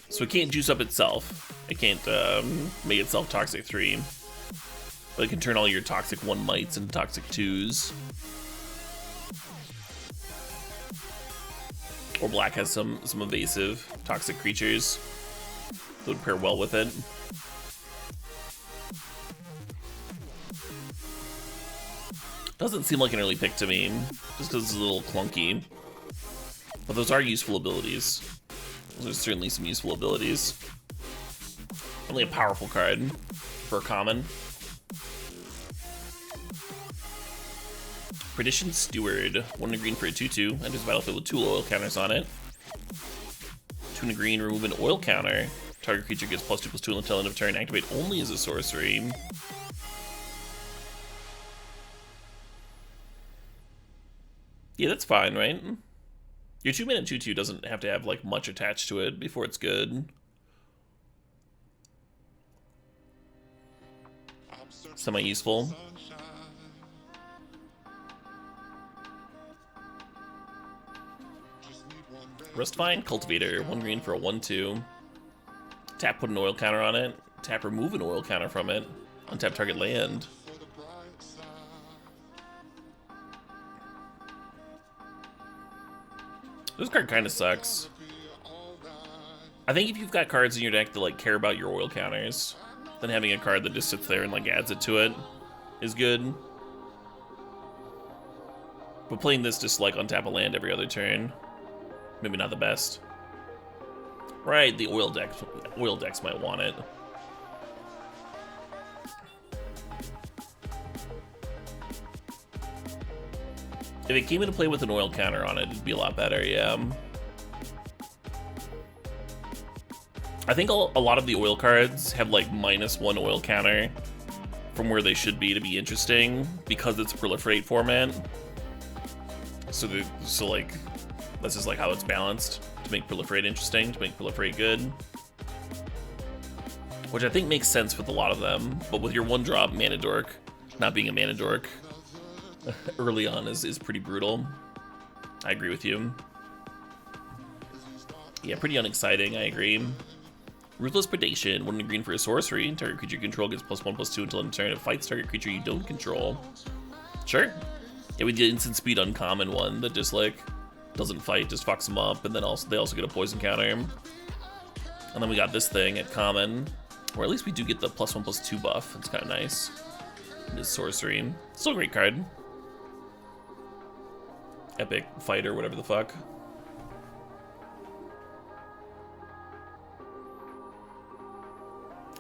So it can't juice up itself. It can't make itself toxic 3. But it can turn all your toxic 1 mites into toxic 2s. Or black has some evasive toxic creatures that would pair well with it. Doesn't seem like an early pick to me, just because it's a little clunky. But those are useful abilities. Those are certainly some useful abilities. Only a powerful card for a common. Predation Steward. 1 and a green for a 2/2. Enters the battlefield with 2 oil counters on it. 2 and a green, remove an oil counter. Target creature gets +2/+2 until end of turn. Activate only as a sorcery. Yeah, that's fine, right? Your 2-mana 2/2 doesn't have to have like much attached to it before it's good. Semi-useful. Rustvine, Cultivator, 1 green for a 1/2. Tap, put an oil counter on it. Tap, remove an oil counter from it. Untap target land. This card kind of sucks. I think if you've got cards in your deck that like care about your oil counters, then having a card that just sits there and like adds it to it is good. But playing this just like untap a land every other turn, maybe not the best. Right, the oil decks might want it. If it came into play with an oil counter on it, it'd be a lot better, yeah. I think a lot of the oil cards have like -1 oil counter from where they should be to be interesting because it's a proliferate format. So like that's just like how it's balanced to make proliferate interesting, to make proliferate good. Which I think makes sense with a lot of them, but with your 1-drop mana dork not being a mana dork early on is pretty brutal. I agree with you. Yeah, pretty unexciting, I agree. Ruthless Predation, 1 and a green for a sorcery. Target creature you control gets +1/+2 until end of turn. It fights target creature you don't control. Sure. Yeah, we did instant speed uncommon one that just like doesn't fight, just fucks them up, and then they also get a poison counter. And then we got this thing at common, or at least we do get the +1/+2 buff. It's kind of nice. This sorcery, still a great card. Epic fighter, whatever the fuck.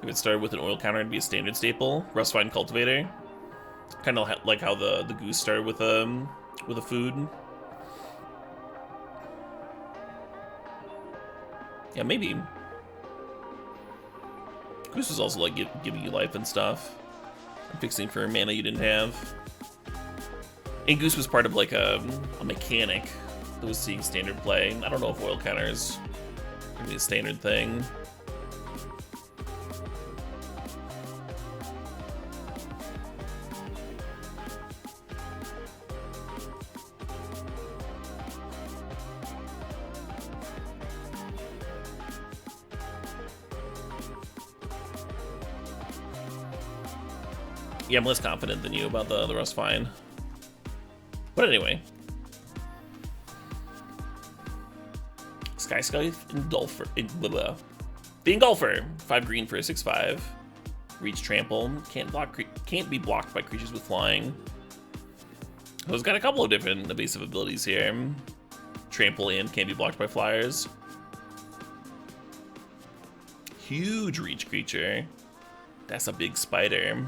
If it started with an oil counter, it'd be a standard staple. Rustvine Cultivator, kind of like how the goose started with a food. Yeah, maybe. Goose was also like giving you life and stuff, and fixing for mana you didn't have. And Goose was part of like a mechanic that was seeing standard play. I don't know if oil counters gonna be a standard thing. Yeah, I'm less confident than you about the rust fine. But anyway. Skyskipper the Engulfer. 5 green for a 6/5. Reach trample. Can't be blocked by creatures with flying. So it's got a couple of different evasive abilities here. Trample and can't be blocked by flyers. Huge reach creature. That's a big spider.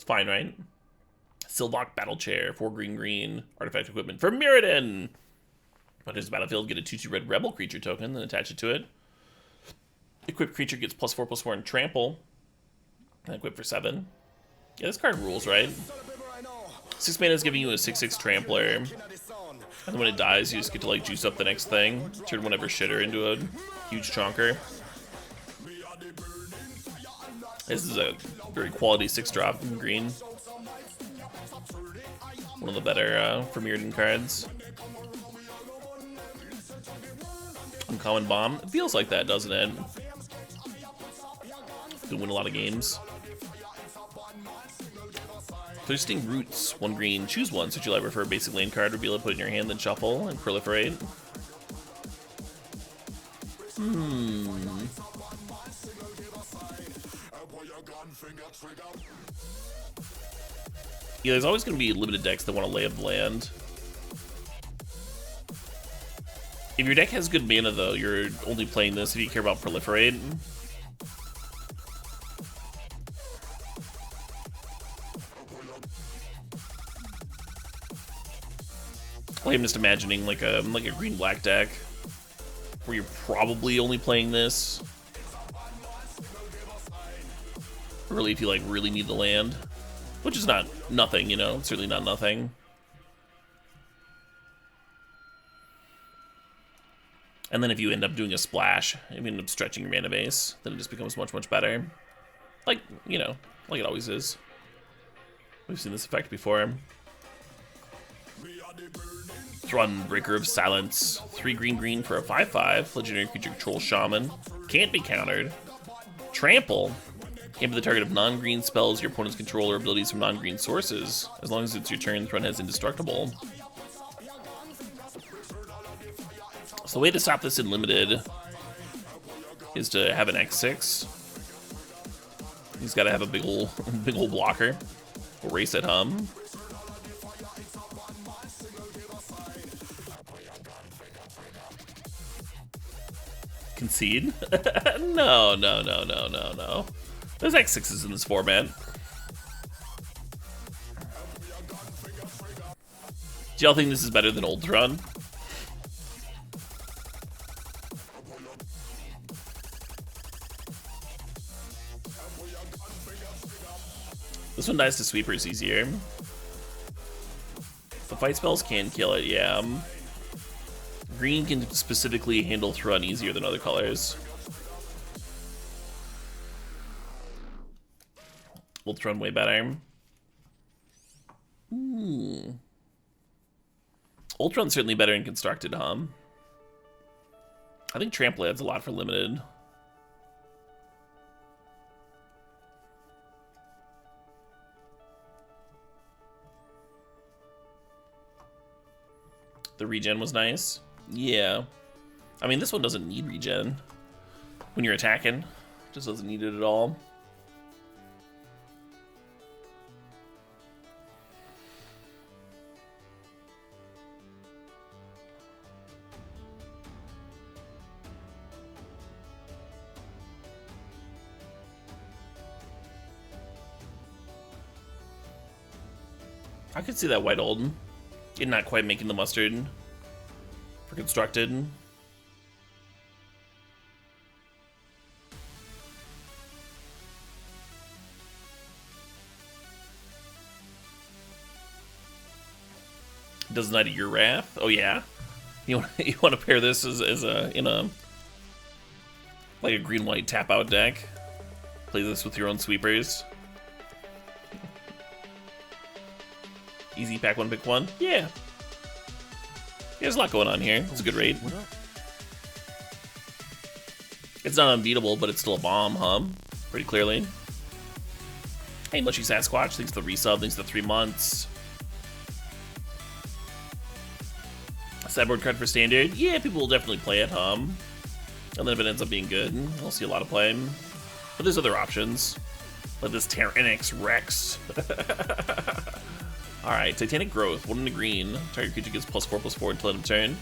Fine, right? Silvok Battle Chair, 4 green, artifact equipment for Mirrodin. When there's a battlefield, get a 2/2 red rebel creature token, then attach it to it. Equipped creature gets +4/+4 and trample. And equip for 7. Yeah, this card rules, right? 6 mana is giving you a 6/6 trampler. And then when it dies, you just get to like juice up the next thing. Turn whatever shitter into a huge chonker. This is a very quality 6-drop in green. One of the better for Mirrodin cards. Uncommon Bomb. It feels like that, doesn't it? Could win a lot of games. Thirsting Roots. 1 green. Choose one. Search your library for a basic lane card. Reveal it, put it in your hand, then shuffle and proliferate. Yeah, there's always going to be limited decks that want to lay up the land. If your deck has good mana, though, you're only playing this if you care about proliferate. Like, I'm just imagining like a green-black deck where you're probably only playing this. Really, if you like really need the land. Which is not nothing, you know, certainly not nothing. And then if you end up doing a splash, if you end up stretching your mana base, then it just becomes much, much better. Like, you know, like it always is. We've seen this effect before. Thrun, Breaker of Silence. 3 green for a 5/5. Legendary creature control shaman. Can't be countered. Trample. Can't be the target of non-green spells your opponent's control or abilities from non-green sources. As long as it's your turn, Thrun has indestructible. So the way to stop this in limited is to have an X6. He's got to have a big ol' blocker. Erase at hum. Concede? No. There's X6s in this format. Do y'all think this is better than old Thrun? This one dies to sweepers easier. The fight spells can kill it, yeah. Green can specifically handle Thrun easier than other colors. Old Thrun way better. Old Thrun's certainly better in constructed, I think Trample adds a lot for limited. The regen was nice. Yeah. I mean, this one doesn't need regen. When you're attacking, just doesn't need it at all. I could see that white Olden. It not quite making the mustard for constructed. Does Night of Your Wrath. Oh yeah. You want to pair this as in a like a green white tap out deck. Play this with your own sweepers. Easy pack one, pick one. Yeah. There's a lot going on here. It's a good rate. What up? It's not unbeatable, but it's still a bomb, huh? Pretty clearly. Hey, Mushy Sasquatch, thanks for the resub, thanks for the 3 months. Sideboard card for standard? Yeah, people will definitely play it, And then if it ends up being good, we'll see a lot of play. But there's other options. Like this Tyranax Rex. Alright, Titanic Growth, 1 in the green. Target creature gets +4/+4 until end of turn.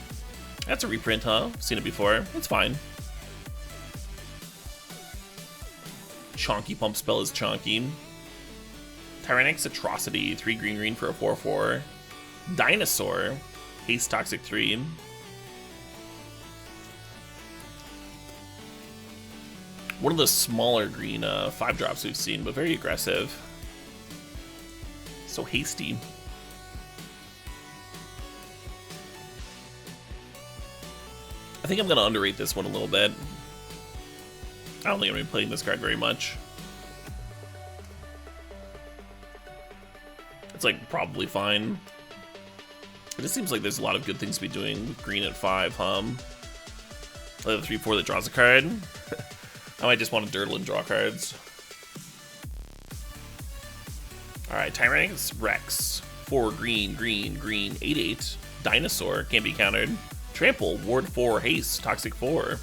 That's a reprint, huh? Seen it before. It's fine. Chonky Pump Spell is chonky. Tyranax Atrocity, 3 green for a 4/4. Dinosaur, Haste Toxic 3. One of the smaller green 5-drops we've seen, but very aggressive. So hasty. I think I'm going to underrate this one a little bit. I don't think I'm going to be playing this card very much. It's like probably fine. It just seems like there's a lot of good things to be doing with green at 5, Like the 3/4 that draws a card. I might just want to dirtle and draw cards. Alright, Tyranax Rex. 4 green, 8/8. Dinosaur, can't be countered. Trample, Ward 4, Haste, Toxic 4.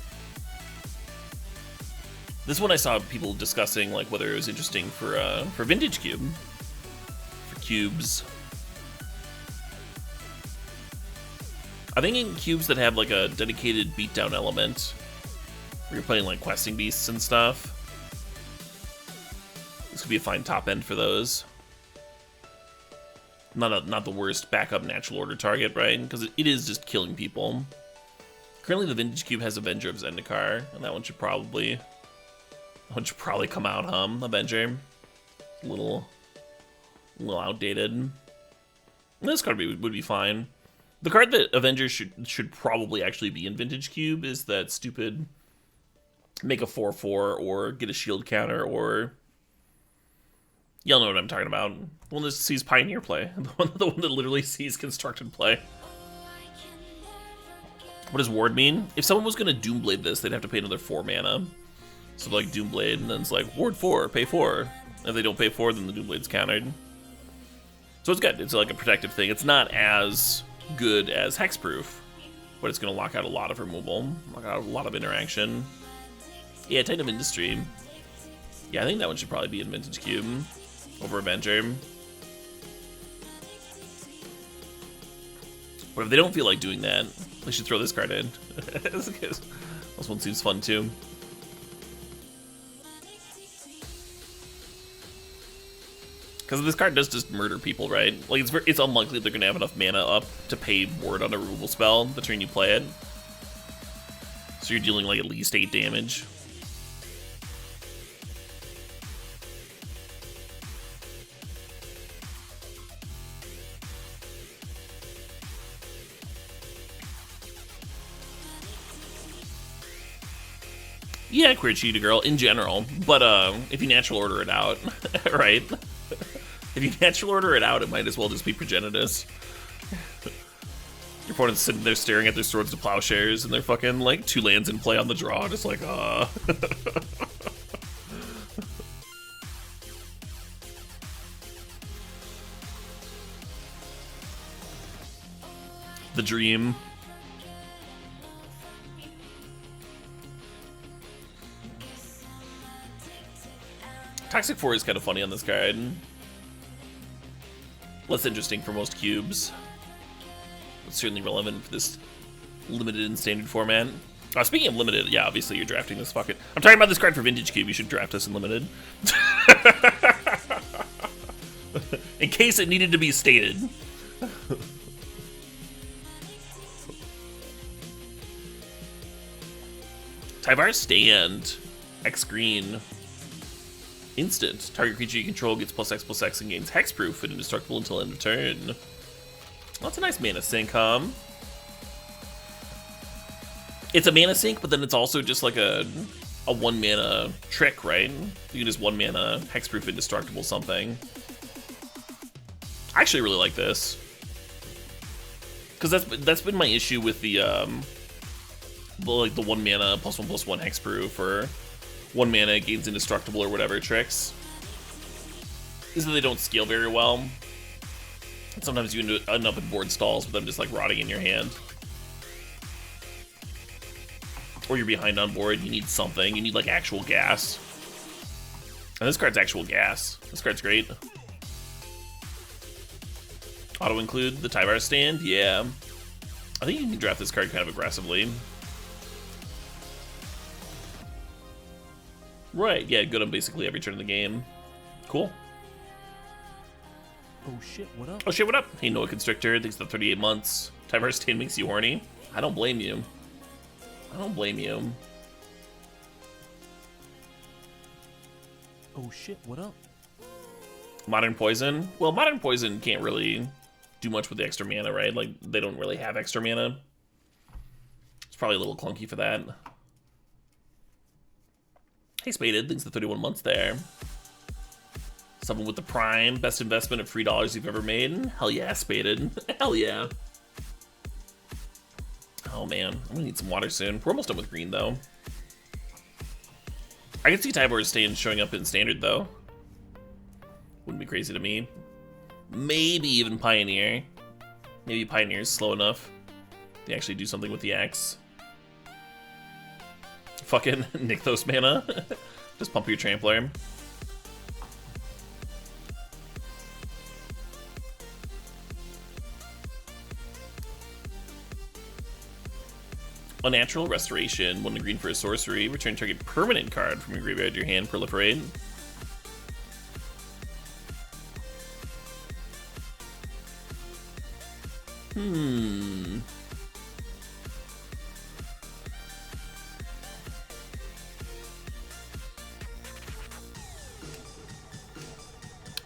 This one I saw people discussing like whether it was interesting for Vintage Cube. For cubes. I think in cubes that have like a dedicated beatdown element, where you're playing like questing beasts and stuff, this could be a fine top end for those. Not the worst backup natural order target, right? Because it is just killing people. Currently, the Vintage Cube has Avenger of Zendikar, and that one should probably come out, Avenger. A little outdated. This card would be fine. The card that Avenger should probably actually be in Vintage Cube is that stupid make a 4/4 or get a shield counter, or y'all know what I'm talking about. The one that sees Pioneer play. The one that literally sees Constructed play. What does Ward mean? If someone was going to Doomblade this, they'd have to pay another 4 mana. So like Doomblade, and then it's like Ward 4, pay 4. And if they don't pay 4, then the Doomblade's countered. So it's good. It's like a protective thing. It's not as good as Hexproof, but it's going to lock out a lot of removal, lock out a lot of interaction. Yeah, Titan of Industry. Yeah, I think that one should probably be in Vintage Cube over Avenger. But if they don't feel like doing that, they should throw this card in. This one seems fun too. Because this card does just murder people, right? Like it's unlikely they're gonna have enough mana up to pay Ward on a removal spell the turn you play it. So you're dealing like at least 8 damage. Yeah, queer cheetah girl in general, but if you natural order it out, right? If you natural order it out, it might as well just be Progenitus. Your opponent's sitting there staring at their swords to plowshares, and they're fucking like 2 lands in play on the draw, just like The dream. Toxic 4 is kind of funny on this card. Less interesting for most cubes. But certainly relevant for this limited and standard format. Speaking of limited, yeah, obviously you're drafting this fucking... I'm talking about this card for Vintage Cube. You should draft this in limited. In case it needed to be stated. Tyvar Stand. X green. Instant. Target creature you control gets +X/+X and gains hexproof and indestructible until end of turn. That's a nice mana sink, It's a mana sink, but then it's also just like a 1 mana trick, right? You can just 1 mana hexproof indestructible something. I actually really like this. Because that's been my issue with the 1 mana +1/+1 hexproof or 1 mana gains indestructible or whatever tricks. Is that they don't scale very well. And sometimes you end up in board stalls with them just like rotting in your hand. Or you're behind on board, you need something, you need like actual gas. And this card's actual gas. This card's great. Auto include the Tyvar stand? Yeah. I think you can draft this card kind of aggressively. Right, yeah, good on basically every turn of the game. Cool. Oh shit, what up? Oh shit, what up? Hey, Noah Constrictor, thanks for the 38 months. Tyvar stand makes you horny? I don't blame you. I don't blame you. Oh shit, what up? Modern Poison? Well, Modern Poison can't really do much with the extra mana, right? Like, they don't really have extra mana. It's probably a little clunky for that. Hey, Spaded, thanks for the 31 months there. Someone with the Prime, best investment of $3 you've ever made? Hell yeah, Spaded. Hell yeah. Oh man, I'm gonna need some water soon. We're almost done with green though. I can see Tyvar's stand showing up in standard though. Wouldn't be crazy to me. Maybe even Pioneer. Maybe Pioneer's slow enough to actually do something with the axe. Fucking nick those mana. Just pump your Trampler. Unnatural Restoration, 1 green for a sorcery. Return target permanent card from your graveyard to your hand, proliferate.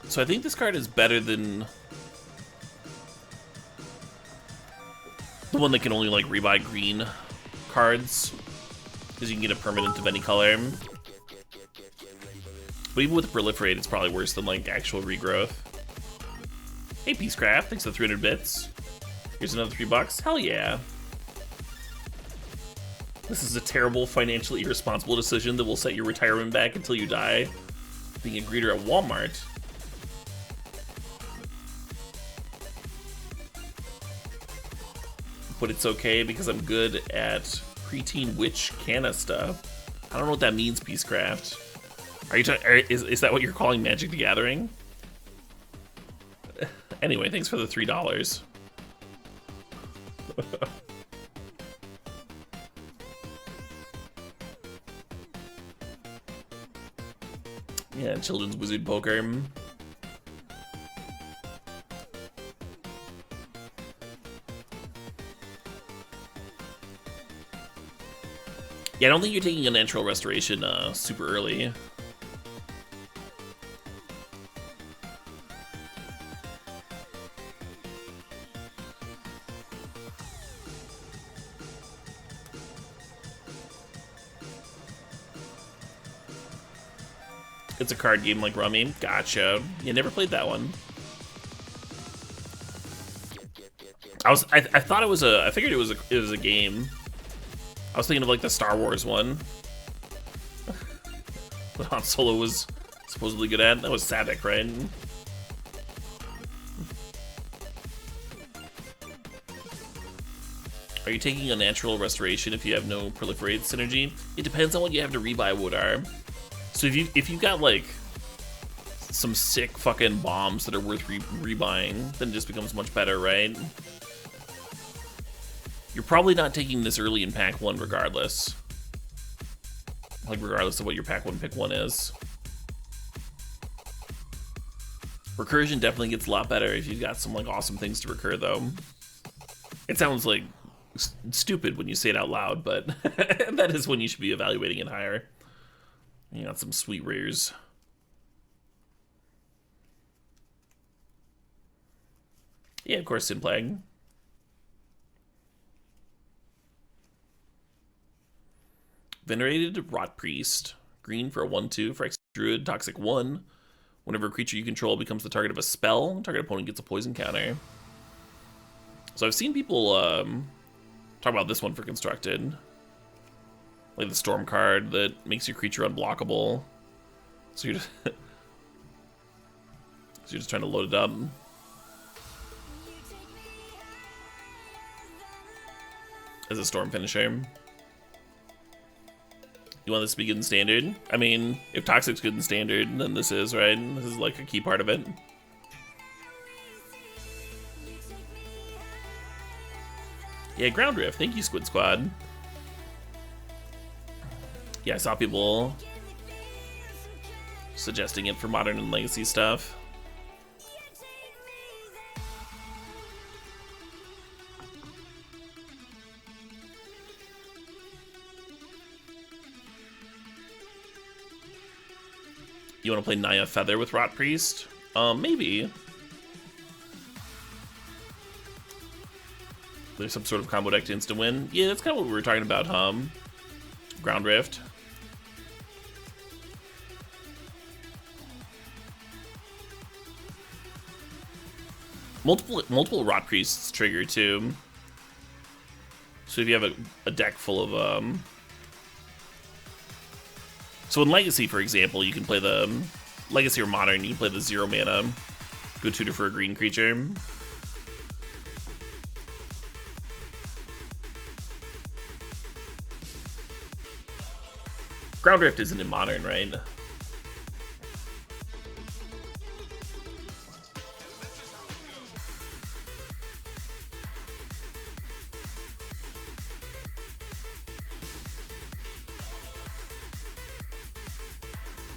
So I think this card is better than the one that can only like rebuy green cards, because you can get a permanent of any color. But even with proliferate, it's probably worse than like actual regrowth. Hey Peacecraft, thanks for the 300 bits. Here's another $3. Hell yeah. This is a terrible, financially irresponsible decision that will set your retirement back until you die. Being a greeter at Walmart. But it's okay because I'm good at preteen witch canista. I don't know what that means, Peacecraft. Are you is that what you're calling Magic the Gathering? Anyway, thanks for the $3. Yeah, Children's Wizard Poker. Yeah, I don't think you're taking a natural restoration super early. It's a card game like Rummy. Gotcha. You never played that one. I thought it was I figured it was a game. I was thinking of like the Star Wars one that Han Solo was supposedly good at. That was Sabec, right? Are you taking a natural restoration if you have no proliferate synergy? It depends on what you have to rebuy Woodar. So if you've got like some sick fucking bombs that are worth rebuying, then it just becomes much better, right? You're probably not taking this early in pack 1 regardless. Like regardless of what your pack 1 pick 1 is. Recursion definitely gets a lot better if you've got some like awesome things to recur though. It sounds like stupid when you say it out loud, but that is when you should be evaluating it higher. You got some sweet rares. Yeah, of course, Sin Plague. Venerated rotpriest. Green for a 1/2. Phyrexia druid. Toxic 1. Whenever a creature you control becomes the target of a spell, target opponent gets a poison counter. So I've seen people talk about this one for constructed. Like the storm card that makes your creature unblockable. So you're just trying to load it up. As a storm finisher. You want this to be good in standard? I mean, if Toxic's good in standard, then this is, right? This is like a key part of it. Yeah, Ground Rift. Thank you, Squid Squad. Yeah, I saw people suggesting it for Modern and Legacy stuff. You want to play Naya Feather with rotpriest? Maybe. There's some sort of combo deck to instant win. Yeah, that's kind of what we were talking about, Ground Rift. Multiple rotpriests trigger too. So if you have a deck full of so in Legacy, for example, you can play the Legacy or Modern. You can play the 0 mana, go tutor for a green creature. Ground Rift isn't in Modern, right?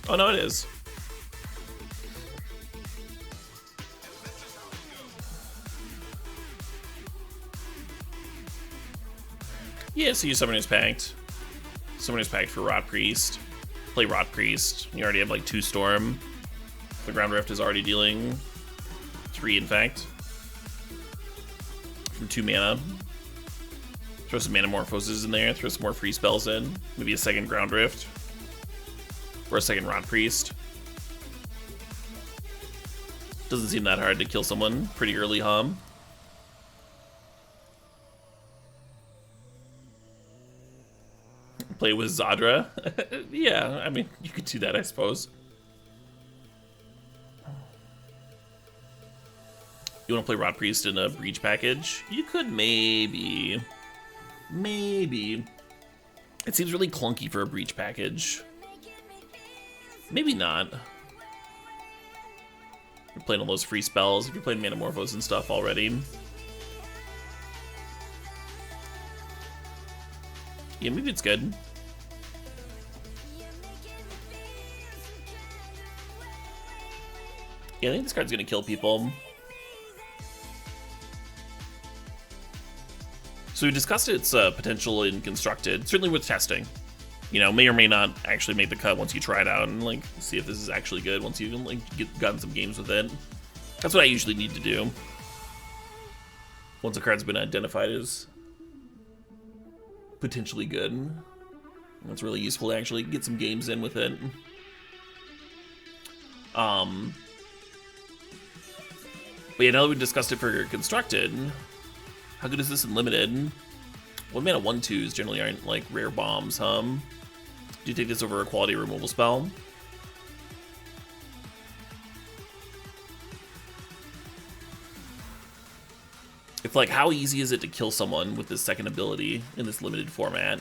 Oh no, it is. Yeah, so you Summoner's Pact. Summoner's Pact for Rotpriest. Play Rotpriest. You already have like 2 Storm. The Ground Rift is already dealing 3, in fact. From 2 mana. Throw some Manamorphoses in there. Throw some more free spells in. Maybe a second Ground Rift. Or a second Rotpriest. Doesn't seem that hard to kill someone pretty early, Play with Zadra? Yeah, I mean, you could do that, I suppose. You want to play Rotpriest in a Breach package? You could maybe. Maybe. It seems really clunky for a Breach package. Maybe not. You're playing all those free spells. If you're playing Manamorphose and stuff already. Yeah, maybe it's good. Yeah, I think this card's gonna kill people. So we discussed its potential in Constructed. Certainly worth testing. You know, may or may not actually make the cut once you try it out and like see if this is actually good once you've like gotten some games with it. That's what I usually need to do. Once a card's been identified as potentially good. It's really useful to actually get some games in with it. But yeah, now that we discussed it for Constructed, how good is this in Limited? 1 mana 1/2s generally aren't like rare bombs, Do you take this over a quality removal spell? It's like, how easy is it to kill someone with this second ability in this limited format?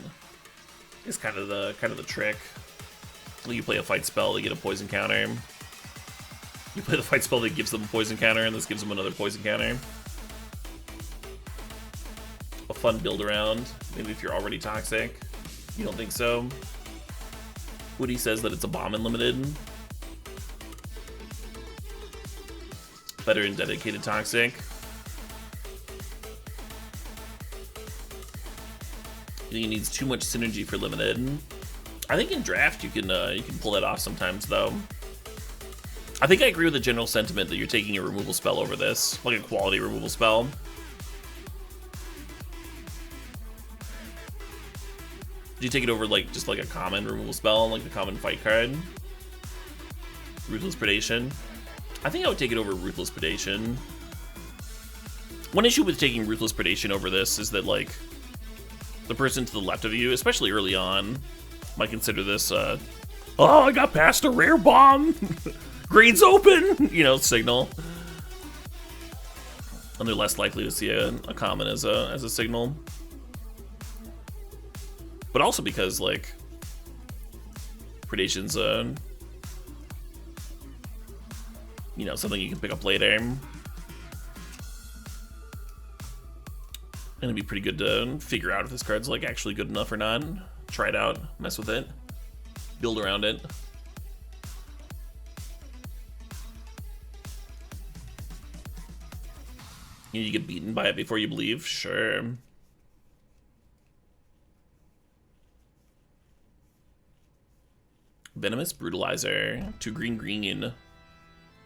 It's kind of the trick. You play a fight spell to get a poison counter. You play the fight spell that gives them a poison counter, and this gives them another poison counter. A fun build around. Maybe if you're already toxic. You don't think so? Woody says that it's a bomb in Limited. Better in dedicated toxic. I think it needs too much synergy for Limited. I think in draft you can pull that off sometimes though. I think I agree with the general sentiment that you're taking a removal spell over this, like a quality removal spell. Did you take it over like just like a common removal spell, like the common fight card? Ruthless Predation. I think I would take it over Ruthless Predation. One issue with taking Ruthless Predation over this is that like the person to the left of you, especially early on, might consider this oh, I got past a rare bomb. Grades open, you know, signal. And they're less likely to see a common as a signal. But also because like Predation's you know, something you can pick up later. And it'd be pretty good to figure out if this card's like actually good enough or not. Try it out, mess with it, build around it. You get beaten by it before you believe, sure. Venomous Brutalizer, 2 green,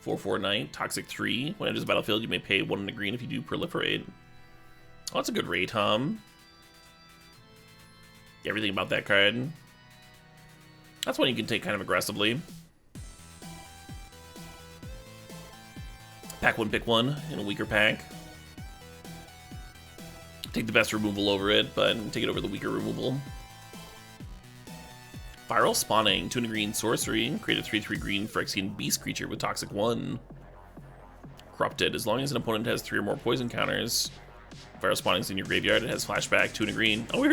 4/4 Knight, Toxic 3. When it enters the battlefield, you may pay 1 and a green if you do proliferate. Oh, that's a good rate, Everything about that card. That's one you can take kind of aggressively. Pack 1, pick 1 in a weaker pack. Take the best removal over it, but take it over the weaker removal. Viral Spawning, 2 and a green sorcery. Create a 3/3 green Phyrexian beast creature with Toxic 1. Corrupted. As long as an opponent has 3 or more poison counters, Viral Spawning's in your graveyard. It has flashback, 2 and a green. Oh, we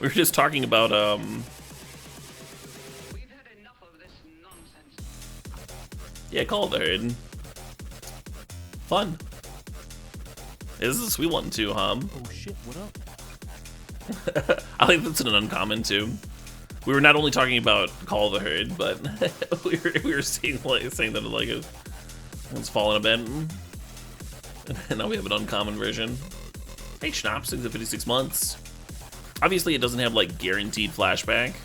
were just talking about We've had enough of this nonsense. yeah, Call of the Herd. Fun. This is a sweet one too, Oh shit, what up? I think that's an uncommon too. We were not only talking about Call of the Herd, but we were saying that like it's fallen a bit. And now we have an uncommon version. Hey, Schnapps, 56 months. Obviously, it doesn't have like guaranteed flashback,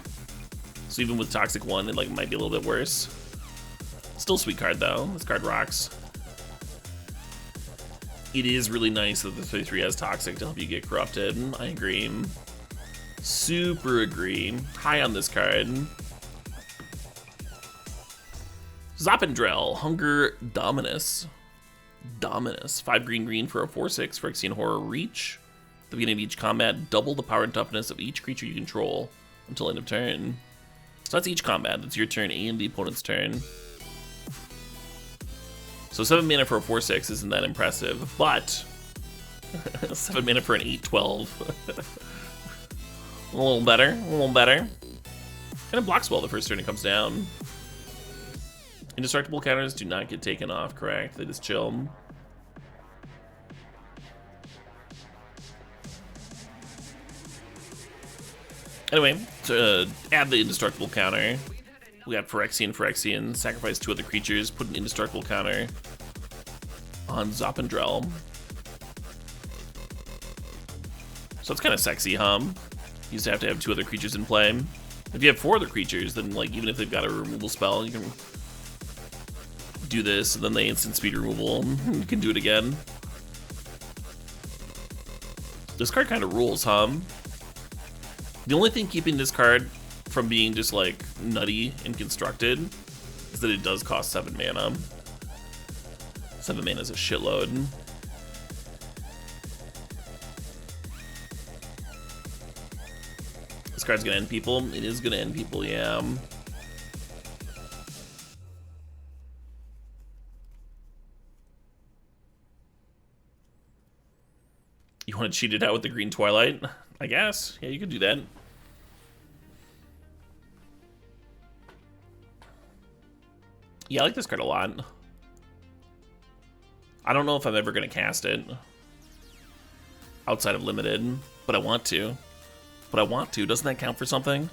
so even with Toxic 1, it like might be a little bit worse. Still sweet card though. This card rocks. It is really nice that the 3/3 has Toxic to help you get corrupted. I agree. Super agree. High on this card. Zoppendrel, Hunger Dominus. 5 green for a 4/6 Phyrexian Horror Reach. At the beginning of each combat, double the power and toughness of each creature you control until end of turn. So that's each combat. That's your turn and the opponent's turn. So 7 mana for a 4/6 isn't that impressive, but 7 mana for an 8/12. a little better, And it blocks well the first turn it comes down. Indestructible counters do not get taken off, correct? They just chill. Anyway, to add the indestructible counter, we got Phyrexian, sacrifice 2 other creatures, put an indestructible counter on Zoppendrel. So it's kind of sexy, You used to have 2 other creatures in play. If you have 4 other creatures, then like even if they've got a removal spell, you can do this, and then they instant speed removal. You can do it again. This card kind of rules, The only thing keeping this card from being just like nutty and constructed is that it does cost 7 mana. 7 mana is a shitload. This card's gonna end people. It is gonna end people, yeah. You want to cheat it out with the green Twilight? I guess. Yeah, you could do that. Yeah, I like this card a lot. I don't know if I'm ever going to cast it outside of limited, but I want to. Doesn't that count for something?